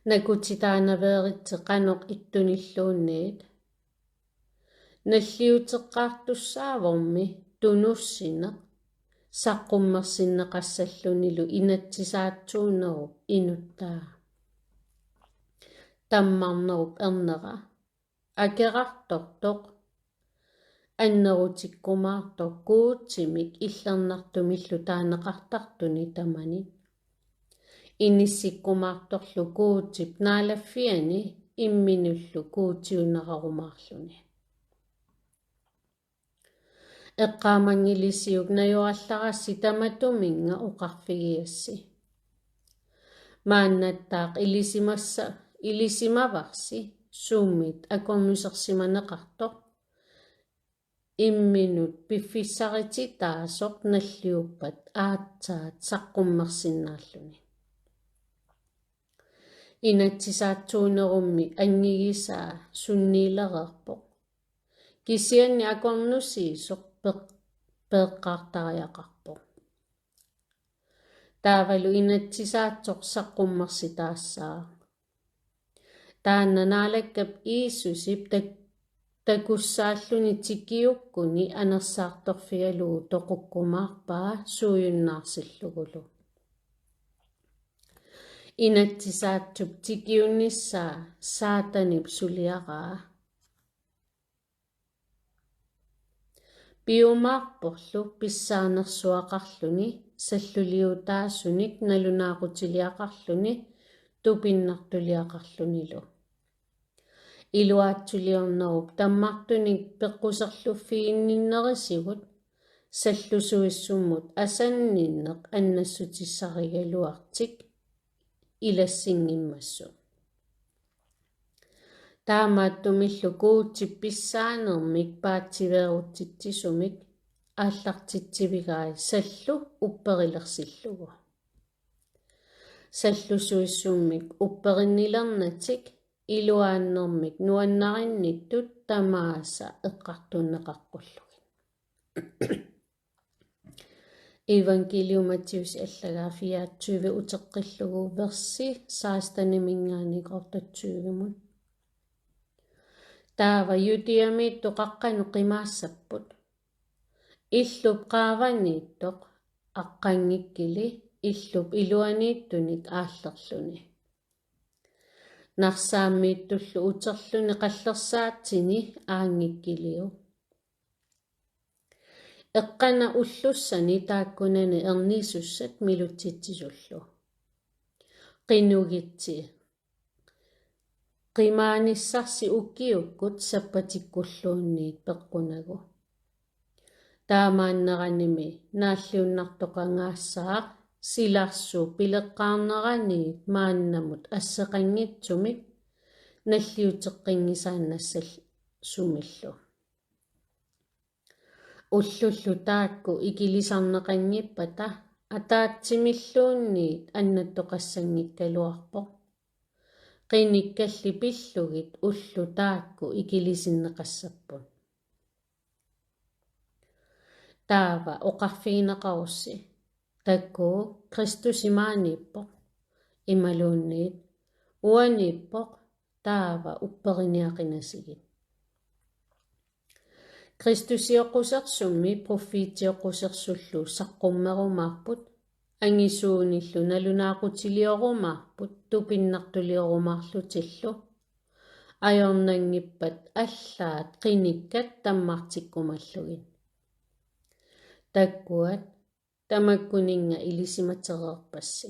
nakutitaanaveeritse qanoq ittunilluunniit nalliuteqqaartussaavormi tunussineq saqqummersinneqassallunilu inatsisaatsuunerup inuttaa tammarnerup ernera akerartortoq annerutikkumaartoq kuutsimik иллернартумиллу таанеқартартуни тамани инисsikkumaartorlu kuutip naalaffiani имминуллу kuutiunерарумаарлуни эққаамангилисиук наюарларасси таматуминга оқарфигиасси мааннаттаақ илисимаварси сууммит акормусерсиманеқартоқ имминут пиффиссарититаасоқ наллиуппат аатсаат саққуммерсиннаарлуни инатсисаатсуунерумми ангигисаа сунниилерерпоқ кисианни акорнусиисоқ пеэққаартариақарпоқ таавалу инатсисаатсоқ саққуммерситаассаа тааннанаалаккап ииссусип такуссааллуни тикиуккуни анерсаарторфигалугу тоқуккумаарпаа сууюннаарсиллугулу инатсисаатсуп тикиунниссаа саатанип сулиараа биумаарпорлу писсаанерсуақарлуни саллулиутаассуник налунаақутилиақарлуни тупиннартулиақарлунилу илуаатсулиорнеруп таммартуник пеққусерлуффиинниннерисигут саллусуиссуммут асанниннеқ аннассутиссаригалуартик илассингиммассу таамааттумиллу куутсипписсаанермик паатсиверуттитсисумик ааллартитсивигаи саллу упперилерсиллугу саллусуиссуммик уппериннилернатик илуааннэрмик нуаннаринниттут тамааса эққартуннеқарқуллугин Evangelium-Matthews аллагаа 24 утеққиллугу верси 16-мингаанигортатсуигумут таава юдиамиитту қаққану қимаассаппут иллуп qaavaniittoq аққангиккили иллуп илуанииттуник ааллерлуни нарсааммииттуллу утерлуни қаллерсаатсини аангиккилиу эққана уллуссани тааккунани ерниисуссат милутситсисуллу қинугитси қимааниссарси уккиуккут саппатиккуллуунниит пеққунагу таамааннераними нааллиуннартоқангаассаақ силарсуу пилеққарнераниит мааннамут ассеқангитсумик наллиутеққингисааннассал сумиллу уллуллу таакку икилисарнеқангиппата атаатсимиллуунниит аннаттоқассангиккалуарпоқ қиниккалли пиллугит уллу таакку икилисиннеқассаппут таава оқарфигинеқарусси такку Kristus имааниппоқ ималуунниит уаниппоқ таава уппериниақинасигит Kristusиоқусерсумми проффиитиоқусерсуллу саққуммерумаарпут ангисууниллу налунаақутилиорумаарпут тупиннартулиорумаарлутиллу аёрнангиппат аллаат қиниккат таммартиккумаллугин таккуат тамаккунинга илисиматерерпасси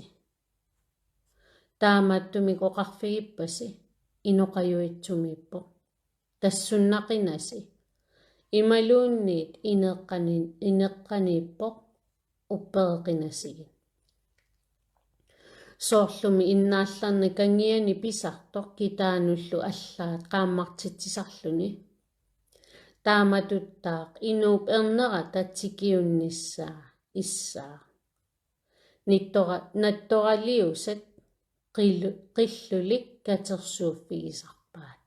таамааттумик оқарфигиппаси иноқаюитсумиппо тассуннақинаси ималуунниит инеққанииппоқ уппереқинасиги соорлуми иннаалларни кангиани писартоқ китаануллу аллаат qaammartitsisarluni тааматуттаақ инууп ернера татсикиунниссаа иссаа натторалиусат qillulик катерсууффигисарпаат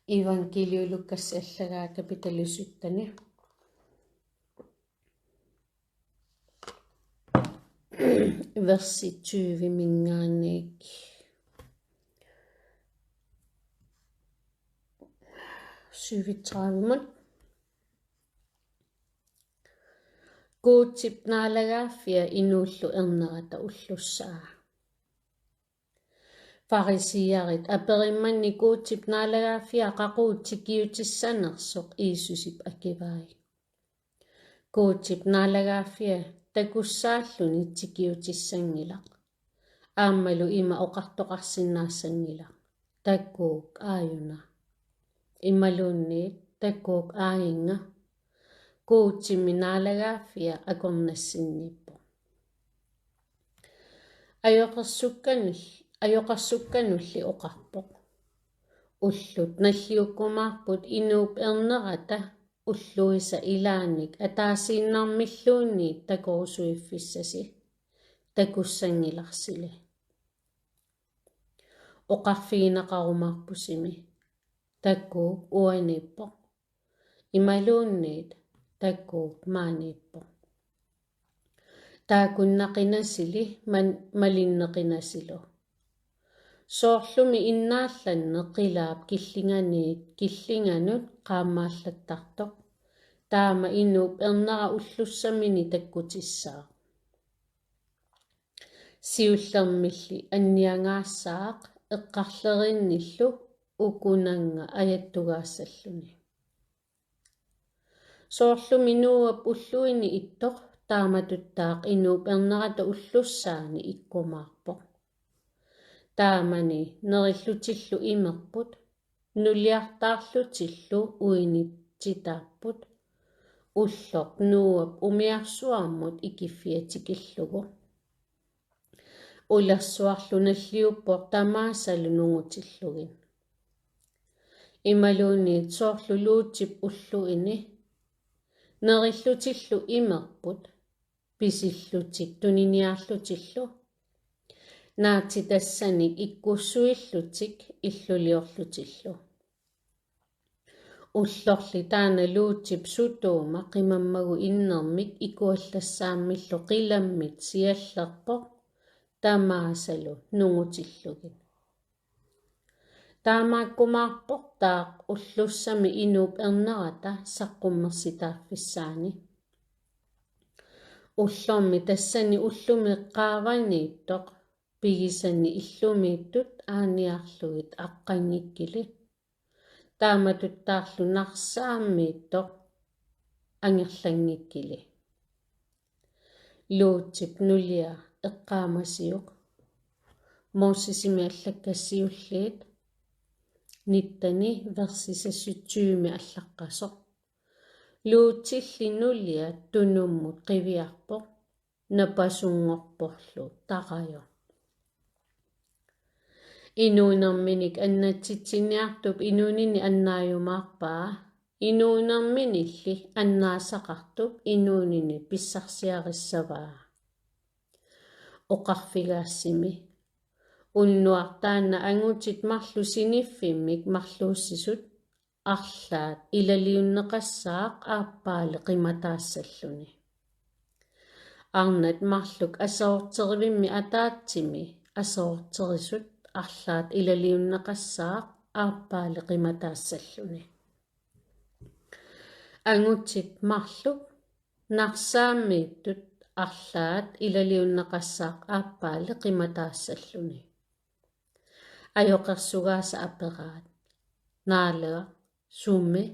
Evangelio-Lukas kapitel 17. Versi 20 mingaanniik 37. Kuutip naalagaafia inuullu ernerata ullussaa. Farisiarit aperimmanni kuutip naalagaafia qaquutikiutissanersoq Iisusip akivai. Kuutip naalagaafia takussaalluni tikiutissangilaq. Aammalu ima oqartoqarsinnaassangilaq. Takkuuk aayuna. Imaluunniit takkuuk aayinga. Kuutimi naalagaafia akornassinniippo. Ajoqarsukkanulli oqarpoq. Ullut nalliukkumaarput inuup ernerata ulluisa ilaanik ataasiinnarmilluunni takorusuiffissasi takussangilarsili. Oqarfiinaqarumarpusimi takkuuk uaniippoq. Imaluunniit takkuuk maaniippoq. Taakunnaqinasili malinneqinasilu. Soorlumi innaallanne qilaap killinganut qaamaallattartoq. Taama inuup ernera ullussamini takkutissaa. Siullermilli anniangaassaaq eqqarlerinnillu ukunanga ajattugaassalluni. Soorlumi nuuap ulluini ittoq taamatuttaaq inuup ernerata ullussaani ikkumaarpoq. Taamani nerillutillu imerput, nulliartaarlutillu uinitsitaapput, ulloq nuuap umiarsuarmut ikiffiatikillugu. Ulersuarlu nalliuppoq tamaasalu nungutillugin. Imaluunniit soorlu luutip ulluini, nerillutillu imerput, pisillutik tuniniarlutillu, naatsi tassanik ikkussuillutik illuliorlutillu. Ullorli taana luutip sutuuma qimammagu innermik ikuallassaammillu qilammit siallerpoq tamaasalu nungutillugin. Taamaakkumaarpoq taaq ullussami inuup ernerata saqqummersitaaffissaani. Ullormi tassani ullumiqqaavaniittoq pigisani illumiittut aaniarlugit aqqangikkili. Taamatuttaarlu narsaammiittoq angerlangikkili. Luutip nulia eqqaamasiuq. Moossisimi allakkassiulliit. Nittani versisa 70 allaqqasoq. Luutilli nulia tunummut qiviarpoq napasungorporlu taqayo. Inuunerminik annatsitsiniartup inuunini annaayumaarpaa. Inuunerminilli annaasaqartup inuunini pissarsiarissavaa. Oqarfigaassimi. Unnuartaanna angutit marlu siniffimmik marluussisut arlaat ilaliunneqassaaq aappaali qimataassalluni. Arnat marluk asaorterivimmi ataatsimi asaorterisut arlaat ilaliunneqassaaq aappaali qimataassalluni. Angutit marluk narsaammiittut arlaat ilaliunneqassaaq aappaali qimataassalluni. Ajoqersugaasa aperaat, naalega, summi,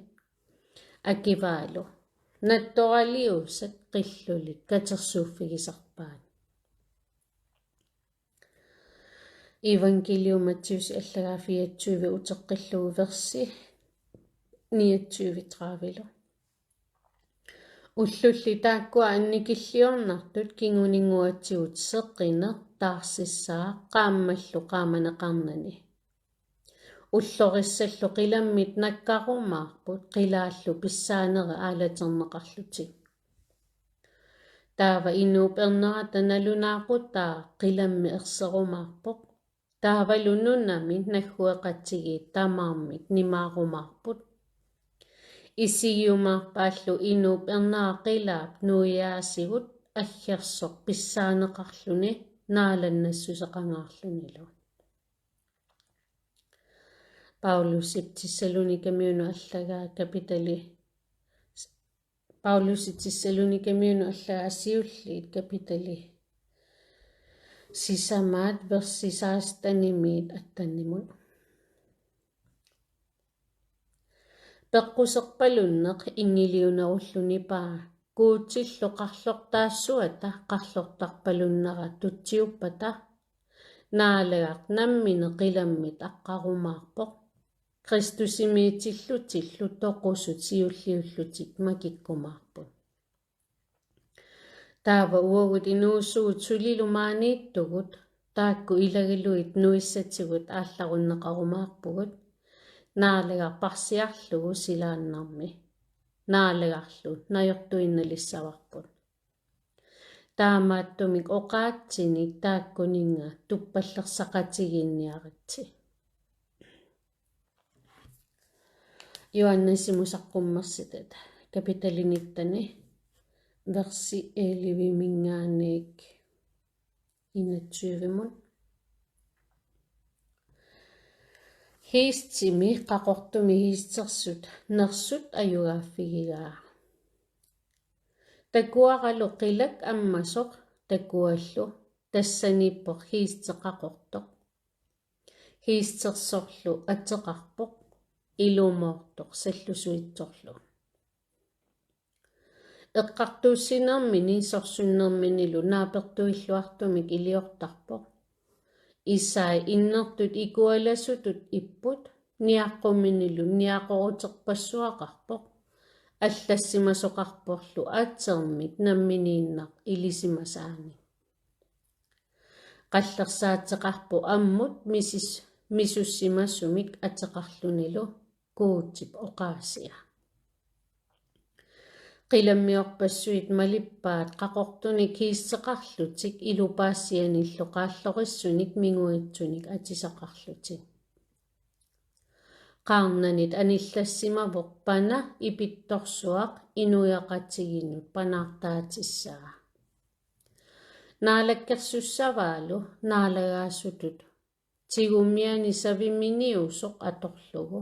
akivaalu, nattoqaliusat qillulik katersuuffigisarpaat. Evangelio Mattius allagaafiatsuuvi uteqqillugu versi 29. Ullulli taakkua annikilliornartut kinguninguatigut seqqiner taarsissaa qaammallu qaamanaqarnani. Ullorisallu qilammit nakkarumaarput qilaallu pissaaneri aalaterneqarlutik. Taava inuup ernerata nalunaaquttaa qilammi erserumaarpoq Taavalununamit naghuaqatigit tamaarmit nimaaqumaarput. Isigiumaarpaallu inuup ernaaqqilaap nuiaasigut aggiarsoq pissaaneqarluni naalannassuseqangaarlunilu. Paulusip Tessalonikamiunu allagaa kapitali Paulusip Tessalonikamiunu allagaa siulliit kapitali sisamaat versi 16 attanimut. Peqquserpalunneq ingiliunerullunipaa kuutillu qarlortaassuata qarlortarpalunnera tutsiuppata naalegaq nammine qilammit aqqarumaarpoq Kristusimiitillutillu toqusut siulliullutik makikkumaarput. Taava uagut inuusugut sulilumaaniittugut taakku ilagiluit nuissatigut aallarunneqarumaarpugut naalegar parsiarlugu silaannarmi naalegarlu najortuinnalissavarput. Taamaattumik oqaatsinik taakkuninga tuppallersaqatiginniaritsi. Joannesimusaqqummersitat kapitalinittani versi 11 21. Hiistimi qaqortumi hiistersut nersut ajugaaffigigaa. Takuaqalu qilak ammasoq takuallu tassanippoq hiisteqaqortoq. Hiistersorlu ateqarpoq ilumoortoq sallusuitsorlu. Eqqartuussinermini sorsunnerminilu naapertuilluartumik iliortarpoq. Isai innertut ikualasutut ipput niaqquminilu niaqoruteqpassuaqarpoq allassimasoqarporlu aatermik namminiinnaq ilisimasaani. Qallersaateqarpu ammut misussimassumik ateqarlunilu kuutip oqaasia. Qilammiorpassuit malippaat qaqortunik hiisseqarlutik ilupaassianillu qaallorissunik minguitsunik atisaqarlutik. Qaarnanit anillassimavuq pana ipittorsuaq inuyaqatiginut panaartaatissaa. Naalakkersussavaalu naalagaasutut tigumiani saviminiusoq atorlugu.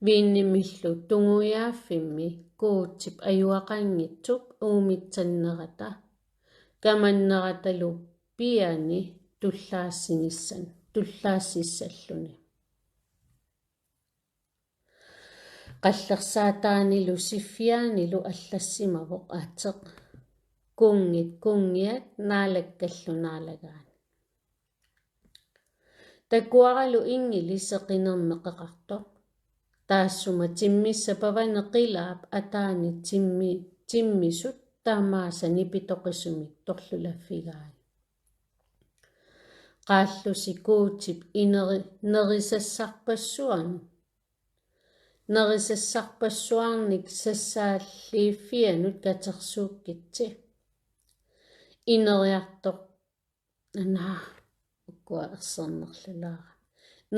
Viinnimillu tunguyaafimmi kuutip ajuaqanngitsup uumitsannerata kamanneratalu piani tullaassissalluni. Qallersaataanilu siffiaanilu allassimavuq ateq kungiat naalakkallu naalagaan. Takuaqalu ingiliseqinermeqeqartoq taassuma timmissapavaneqilaap ataani timmisut taamaasa nipitoqisumik torlulaffigaai. Qaallusi kuutip nerisassarpassuarnik sassaalliiffianut katersuukkitsi. Ineriartoq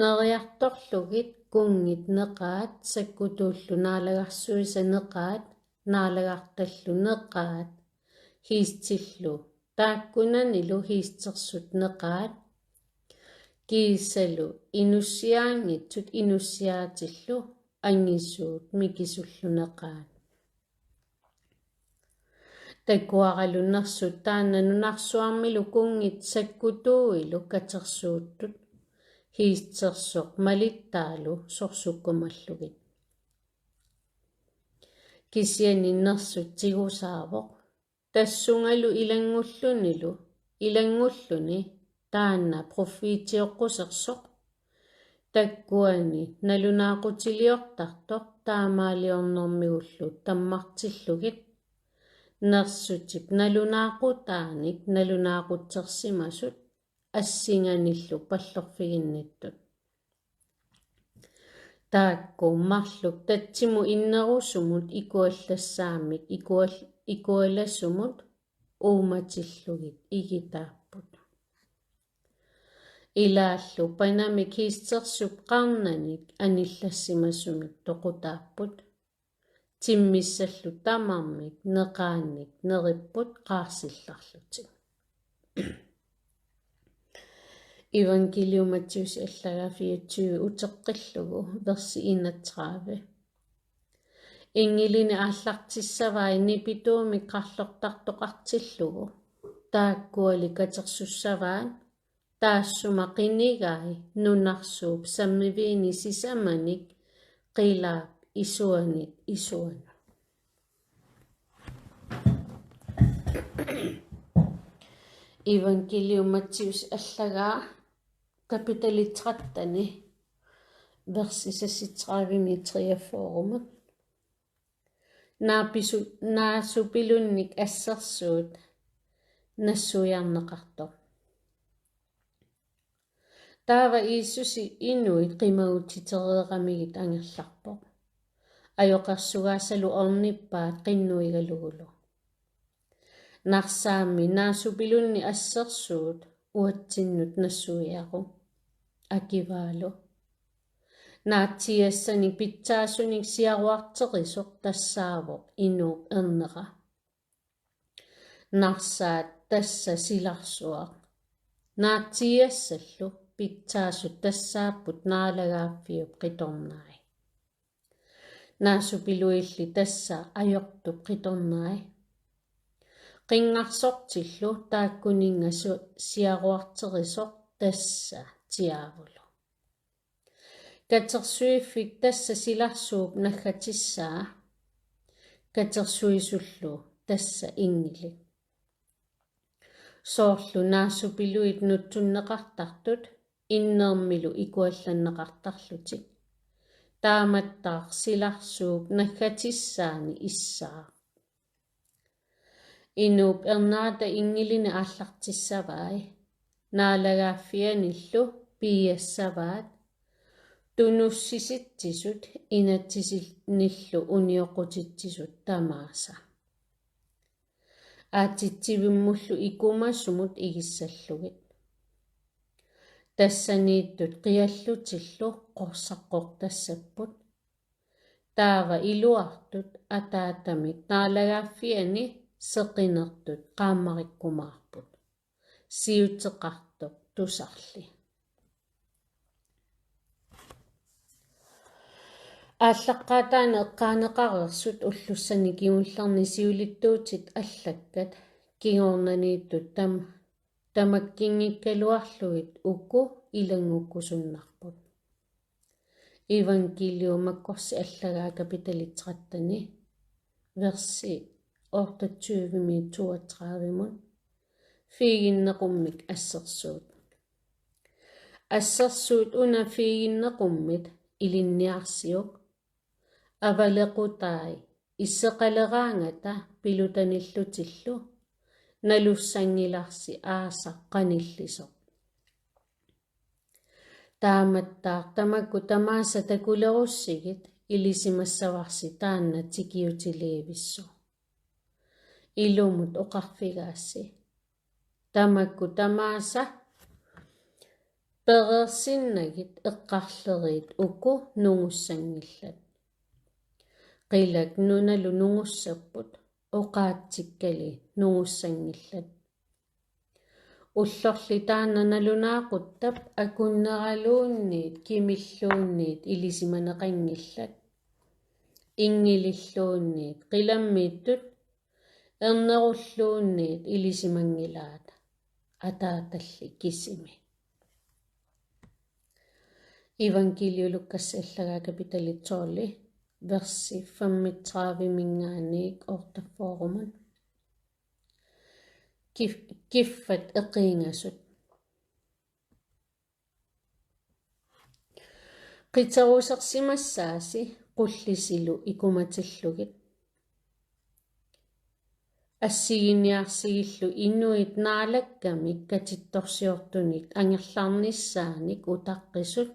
neriartorlugit kungit neqaat sakkutuullu naalagarsuisa neqaat naalagartallu neqaat hiistillu taakkunanilu hiistersut neqaat kiisalu inussiaangitsut inussiaatillu angisuut mikisullu neqaat. Takuaqalunersut taannanunarsuarmilu kungit sakkutuuilu katersuuttut hiistersoq malittaalu sorsukkumallugit. Kisianinnersut tigusaavoq tassungalu ilangulluni taanna profiitioqqusersoq takkuani nalunaaqutiliortartoq taamaaliornermigullu tammartillugit nersutip nalunaaqutaanik nalunaaqutsersimasut assinganillu pallorfiginnittut. Taakku marluk tatsimu innerusumut ikuallassaamik ikualassumut uumatillugit igitaapput. ilaallu panamik hiistersup qarnanik anillassimasumik toqutaapput timmissallu tamarmik neqaannik neripput qaarsillarlutik. Evangelium Matthews allaga 24 uteqqillugu versi 31. Ingilini aallartissavai nipituumi qarlortartoqartillugu taakkuali katersussavaan taassuma qinigai nunarsuup sammiviini sisamanik qilaap isuanit isuanu. Evangelium Matthews allaga kapitali 13 versi 33-43. Naasupilunnik assersuut nassujarneqartoq. Taava Iisusi inuit qimautitereeqamigit angerlarpoq. Ajoqersugaassalu ornippaat qinnuigalugulu. Narsaammi naasupilunni assersuut uatsinnut nassuiaqu. Akivaalu. Naatsiassani pitsaasunik siaruarterisoq tassaavoq inuuq erneqa. Narsaat tassa silarsuaq. Naatsiassallu pitsaasut tassaapput naalagaaffiup qitornai. Naasupiluilli tassa ajortup qitornai. Qingarsortillu taakkuninga siaruarterisoq tassa tiavulu. Katersuiffik tassa silarsuup naggatissaa. Katersuisullu tassa ingili. Soorlu naasupiluit nutsunneqartartut innermilu ikuallanneqartarlutik. Taamattaaq silarsuup naggatissaani issaa. Inuup ernaata ingilini aallartissavai naalagaaffianillu piiassavaat tunussisittisut inatsisinillu unioqutittisut tamaasa. Aatitsivimullu ikumasumut igissallugit. Tassaniittut qiallutillu qorsaqqoq tassapput. Taava iluartut ataatamik naalagaaffiani seqinertut qaammarikkumaarput. Siuteqartoq tusarli. Ааllaqqaataana eqqaaneqarersut ullussani kiullarni siulittuutit allakkat kingornaniittut tamakkingikkaluarlugit ukku ilangukkusunnarput. Evangelium makkorsi allagaa kapitali 13 versi 28-32 fiiginneqummik assersuut. Assersuut una fiiginneqummit ilinniarsiuq avalequtai isseqaleraangata pilutanillutillu nalussangilarsi aasaqqanillisoq. Taamattaaq tamakku tamaasa takulerussigit ilisimassavarsi taanna tikiutiliivissu. Ilumut oqarfigaassi. Tamakku tamaasa pereersinnagit eqqarleriit ukku nungussangillat. Qilak nunalu nungussapput oqaatsikkali nungussangillat. Ullorli taanna nalunaaquttab akunneraluunniit kimilluunniit ilisimaneqangillat. Ingililluunniit qilammiittut ernerulluunniit ilisimangilaata. Ataatalli kisimi. Evangelio Lukas allaga kapitali 12 versi 35-48. Kiffat eqiingasut. Qitarusersimassaasi qullisilu ikumatillugit. Assiginiarsigillu inuit naalakkamik katittorsiortunik angerlarnissaanik utaqqisut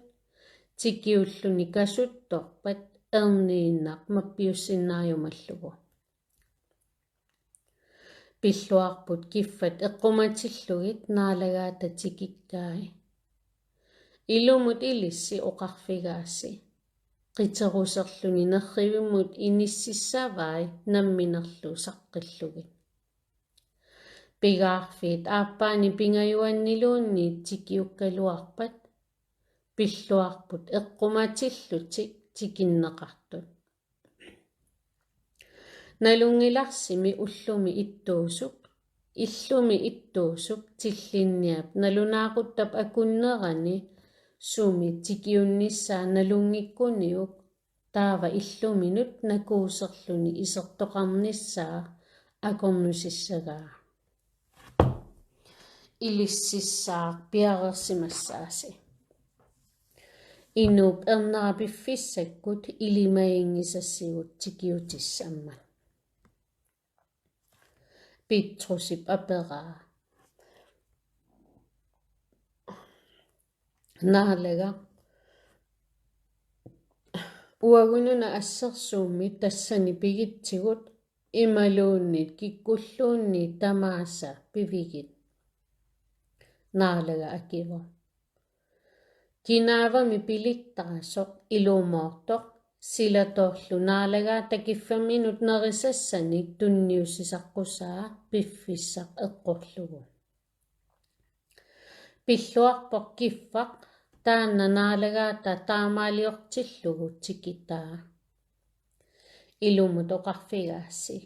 tikiulluni kasuttorpat erniinnaq mappiussinnaayumallugu. Pilluarput kiffat eqqumatillugit naalagaata tikikkai. Ilumut ilissi oqarfigaassi. Qiteruserluni nerrivimut inississavai namminerlu saqqillugi. Pigaarfiit aappaani pingajuanniluunni tikiukkaluarpat. Pilluarput eqqumatillutik tikinneqartut. Nalungilarsimi ullumi ittuusuk. Illumi ittuusuk tillinniap nalunaaquttab akunnerani sumi tikiunnissaa nalungikkuniuk taava illuminut nakuuserluni isertoqarnissaa akornusissagaa. Ilississaa piareersimassaasi. Inuup ernerapiffisakkut ilimaingisassigut tikiutissamman. Pitrusip aperaa. Naalega. Uagununa assersuummi tassani pigitsigut imaluunnit kikkulluunnit tamaassa pivigit. Naalega akivo. Kinaavami pilittarasoq ilumoortoq silatorlu naalagaa takiffaminut nerisassanik tunniussisaqqusaa piffissaq eqqorlugu. Pilluarpoq kiffaq taanna naalagaata taamaaliortillugu tikitaa. Ilumut oqarfigaassi.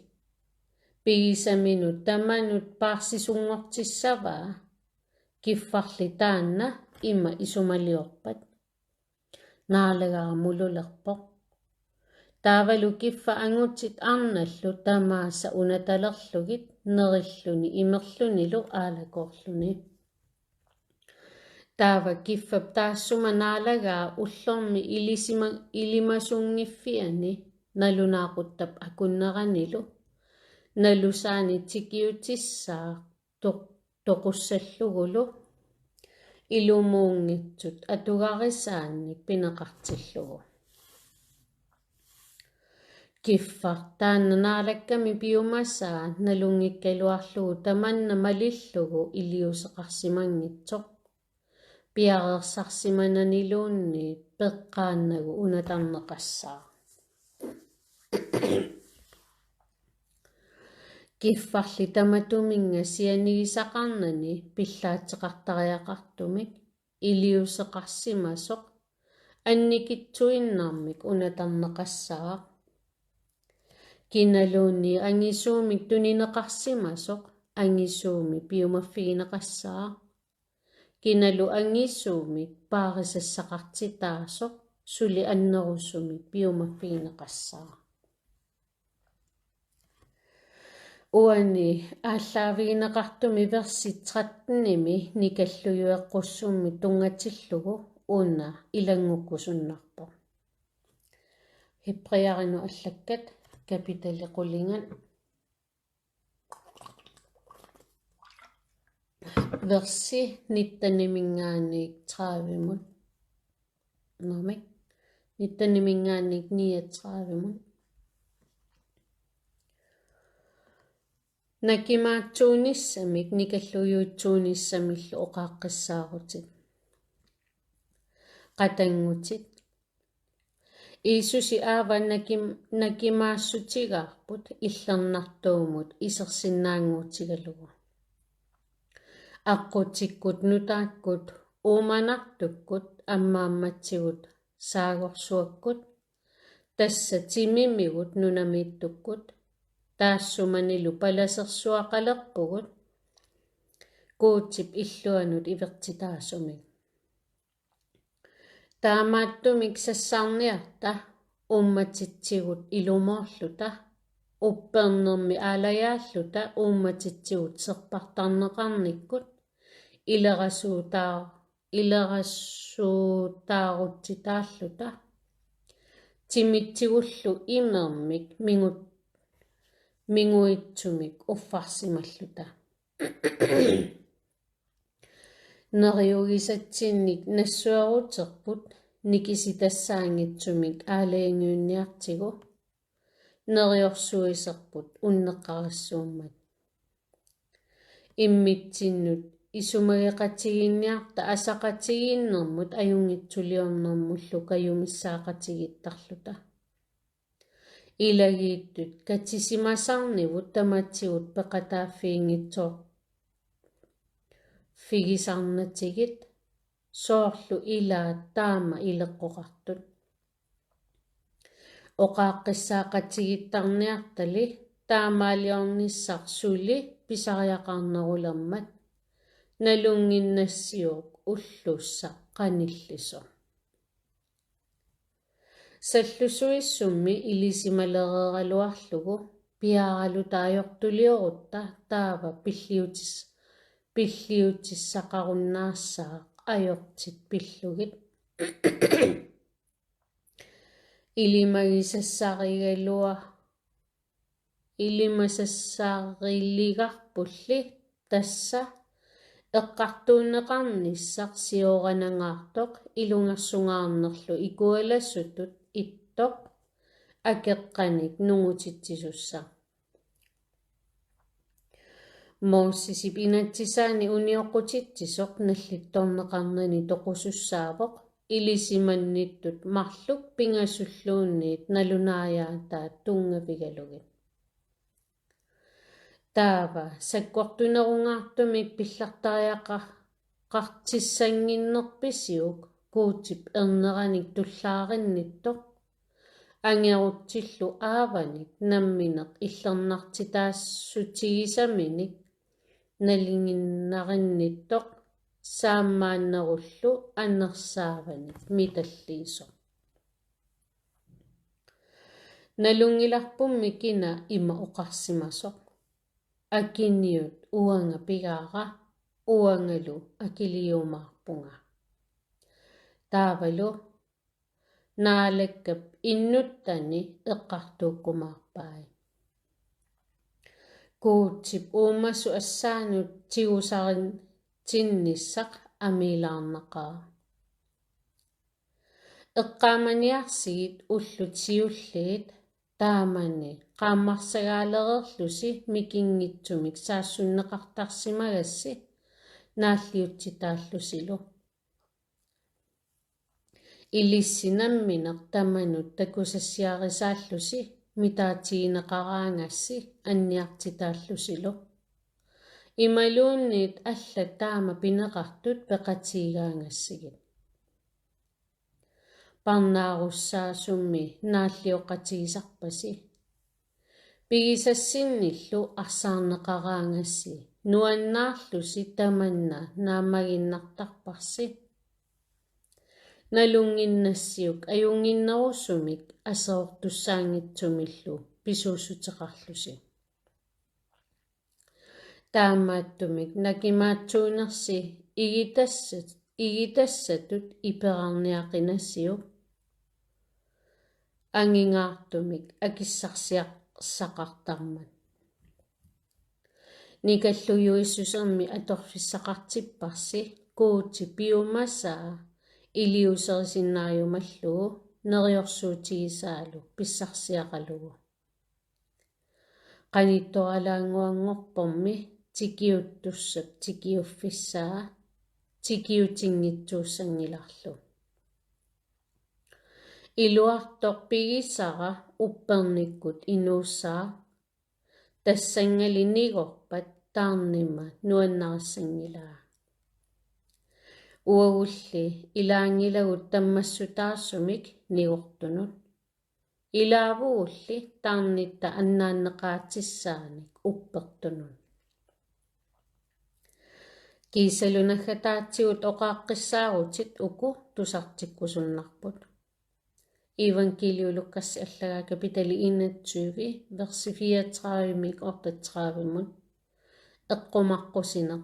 Pigisaminut tamanut paarsisungortissavaa kiffarli taanna ima isumaliorpat. Naalagaa mululerpoq. Taavalu kiffa angutit arnallu tamaassa unatalerlugit nerilluni imerlunilu aalakorluni. Taava kiffap taassuma naalagaa ullormi ilimasungiffiani nalunaaquttab akunneranilu nalusaani tikiutissaa toqussallugulu ilumuungitsut atugarisaanni pineqartillugu. Kiffaq taanna naalakkami piumassaa nalungikkaluarlugu tamanna malillugu iliuseqarsimangitsoq. Piareersarsimananiluunni peqqaannagu unatarneqassaa. Kiffarli tamatuminga sianigisaqarnani pillaatiqartariaqartumik iliuseqarsimasoq annikitsuinnarmik unatarneqassaa. Kinaluunni angisuumik tunineqarsimasoq angisuumi piumaffigineqassaa. Kinalu angisuumik paarisassaqartitaasoq suli annerusumi piumaffigineqassaa. Uani ааllaavigineqartumi versi 13-imi nikallujueqqussuummi tungatillugu una ilangukkusunnarpoq. Hebrearinu allakkat kapitali qulingan versi 19-imingaanik 30-mut. Normik 19-imingaanik 39-mut. Nakimaatsuunissamik nikalluyuutsuunissamillu oqaaqqissaarutit. Qatangutit. Iisusi aava nakimaassutigaarput illernartuumut isersinnaanguutigalugu. Aqutikkut nutaakkut uumanartukkut ammaammatsigut saagorsuakkut tassa timimigut nunamiittukkut taassumanilu palasersuaqalerpugut kuutip illuanut ivertitaasumik. Taamaattumik sassarniarta ummatitsigut ilumoorluta uppernermi aalayaalluta ummatitsigut serpartarneqarnikkut ilerassuutaaruttitaalluta timitsigullu imermik minguitsumik uffarsimalluta. Neriugisatsinnik nassuaruterput nikisitassaangitsumik aalayinguunniartigu neriorsuiserput unneqqarissuummat. Immitsinnut исумагеқатигинниарта асақатигиннэрмут аюнгитсулиорнэрмуллу каюмиссаақатигиттарлута илагииттут катсисимасарнивут таматсигут пеқатааффиингитсоо фигисарнатигит соорлу илаа таама илеққоқартут оқааққиссаақатигиттарниартали таамаалиорниссар сули писариақарнерулермат налунгиннассиук уллуссақ қаниллисо саллусуиссумми илисималереералуарлугу пиаралу таajortulиорутта таава пиллиутиссақаруннаассаақ ajortit пиллугит илимасассаарилигарпулли тасса эққартуунеқарниссақ сиоранангаартоқ илунгерсунгаарнерлу икуалассутут иттоқ акеққаник нугутитсисусса моуссисип инатсисаани униоқутитсисоқ наллитторнеқарнани тоқусуссаавоқ илисиманниттут марлук пингасуллуунниит налунааяатаа тунгапигалугит таава саккортунерунгаартумик пиллартариақартиссангиннерписиук куутип ернераник туллааринниттоқ ангерутсиллу ааваник намминеқ иллернартитаассутигисаминик налингиннаринниттоқ саамааннеруллу аннерсааваник миталлиисо налунгиларпумми кина има оқарсимасоқ акиниут уанга пигаара уангалу акилиумаарпунга таавалу наалаккап иннуттани эққартууккумаарпаи куутсип уумасу ассаанут тигусарин тинниссақ амилаарнақаа эққааманиарсигит уллутиуллиит таамани qaammarсагаалерерлуси микингитсумик саассуннеқартарсимагасси нааллиутситааллусилу илиссинамминеқ таманут такусассиарисааллуси митаатигинеқараангасси анниартитааллусилу ималуунниит алла таама пинеқартут пеқатигаангассигит парнааруссаасумми нааллиоқатигисарпаси пигисассинниллу арсаарнеқараангасси нуаннаарлуси таманна наамагиннартарпарси налунгиннассиук аюнгиннерусумик асеортуссаангитсумиллу писуусутеқарлуси таамааттумик накимаатсуунерси игитассатут иперарниақинассиук ангингаартумик акиссарсиақсақартармат никаллуюиссусерми аторфиссақартиппарси куути пиумасаа илиусерисиннааюмаллугу нериорсуутигисаалу писсарсиақалугу qanittualaanguanngorpormi tikiuttussat tikiuffissaa tikiutiнгитсууссангиларлу илуарторпигисара упперниккут инууссаа тассангалинигорпат таарнима нуаннариссангилаа уагулли илаангилагут таммассутаассумик нигортунут илаавуулли таарнитта аннааннеқаатиссааник уппертунут кисалунаггатаатсигут оқааққиссаарутит уку тусартиккусуннарпут евангелиулуккасси аллагаа капитали 21 верси 34-мик 38-мут эққумаққусинеқ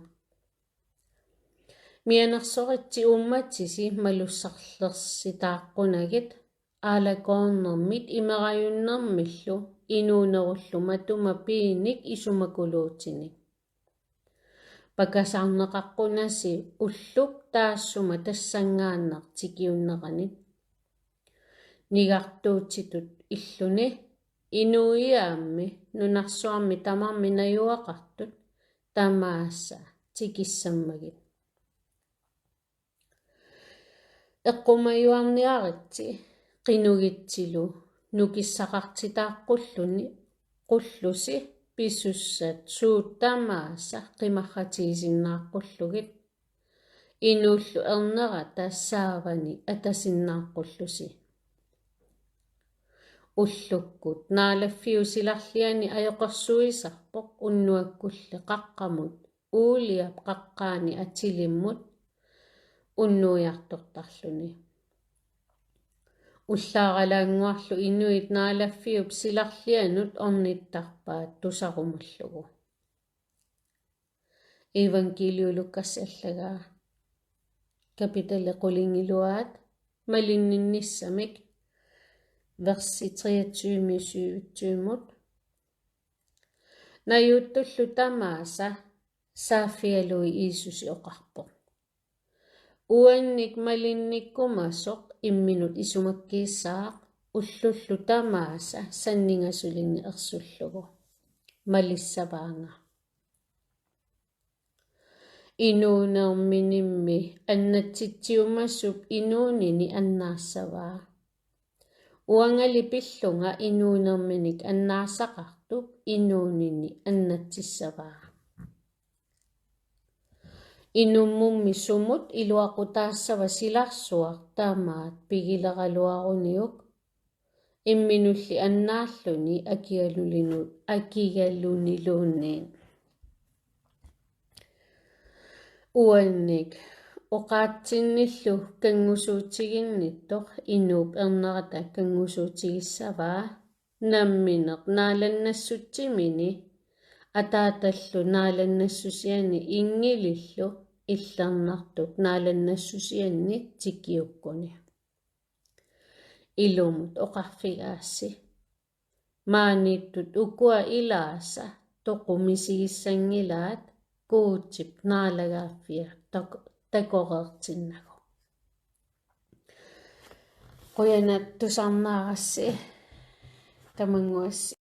мианерсоритси умматсиси малуссарлерситааққунагит аалакоорнэрмит имераюннэрмиллу инуунеруллу матума пииник исумакулуутиник пакасаарнеқаққунаси уллук таассума тассангааннар тикиуннеранит нигартуутитут иллуни инуиаамми нунарсуарми тамарми наюақартут тамаасса tikissammagit eqqumayuarniaritsi qinugitsilu nukissaqartitaaqqullusi qullusi pisussat suuttamaassa qimarratiisinnaaqqullugit inuullu ernera taassaavani atasinnaaqqullusi уллуккут наалаффиусиларлиани аёқарсуисарпоқ уннуаккулли қаққамут уулиап қаққаани атилиммут уннуиартортарлуни уллааралаангуарлу инуит наалаффиуп силарлианут орниттарпаат тусарумаллугу евангелиу луккасаллагаа капитале qulingилуаат малиннинниссамик versi 23-27 nayuuttullu tamaasa saafialui Iisusi oqarpoq uannik malinnikkumasoq imminut isumakkiissaaq ullullu tamaasa sanningasulini ersullugu malissavaanga inuunerminimmi annatsitsiumassup inuunini annaassavaa uangali pillunga inuunerminik annaassaqartup inuunini annatsissavaa inummummi sumut iluaqutaassava silarsuaq taamaat pigileraluaruniuk imminulli annaalluni akigaluniluunniin uannik oqaatsinnillu kangusuutiginnittoq inuup ernerata kangusuutigissavaa nammineq naalannassutsimini ataatallu naalannassusiani ingilillu illarnartup naalannassusianni tikiukkuni ilumut oqarfigaassi maaniittut ukua ilaasa toqumisigissangilaat kuutip naalagaaffia takoreertinnagu qoyanat tusarnaarassi tamanguassi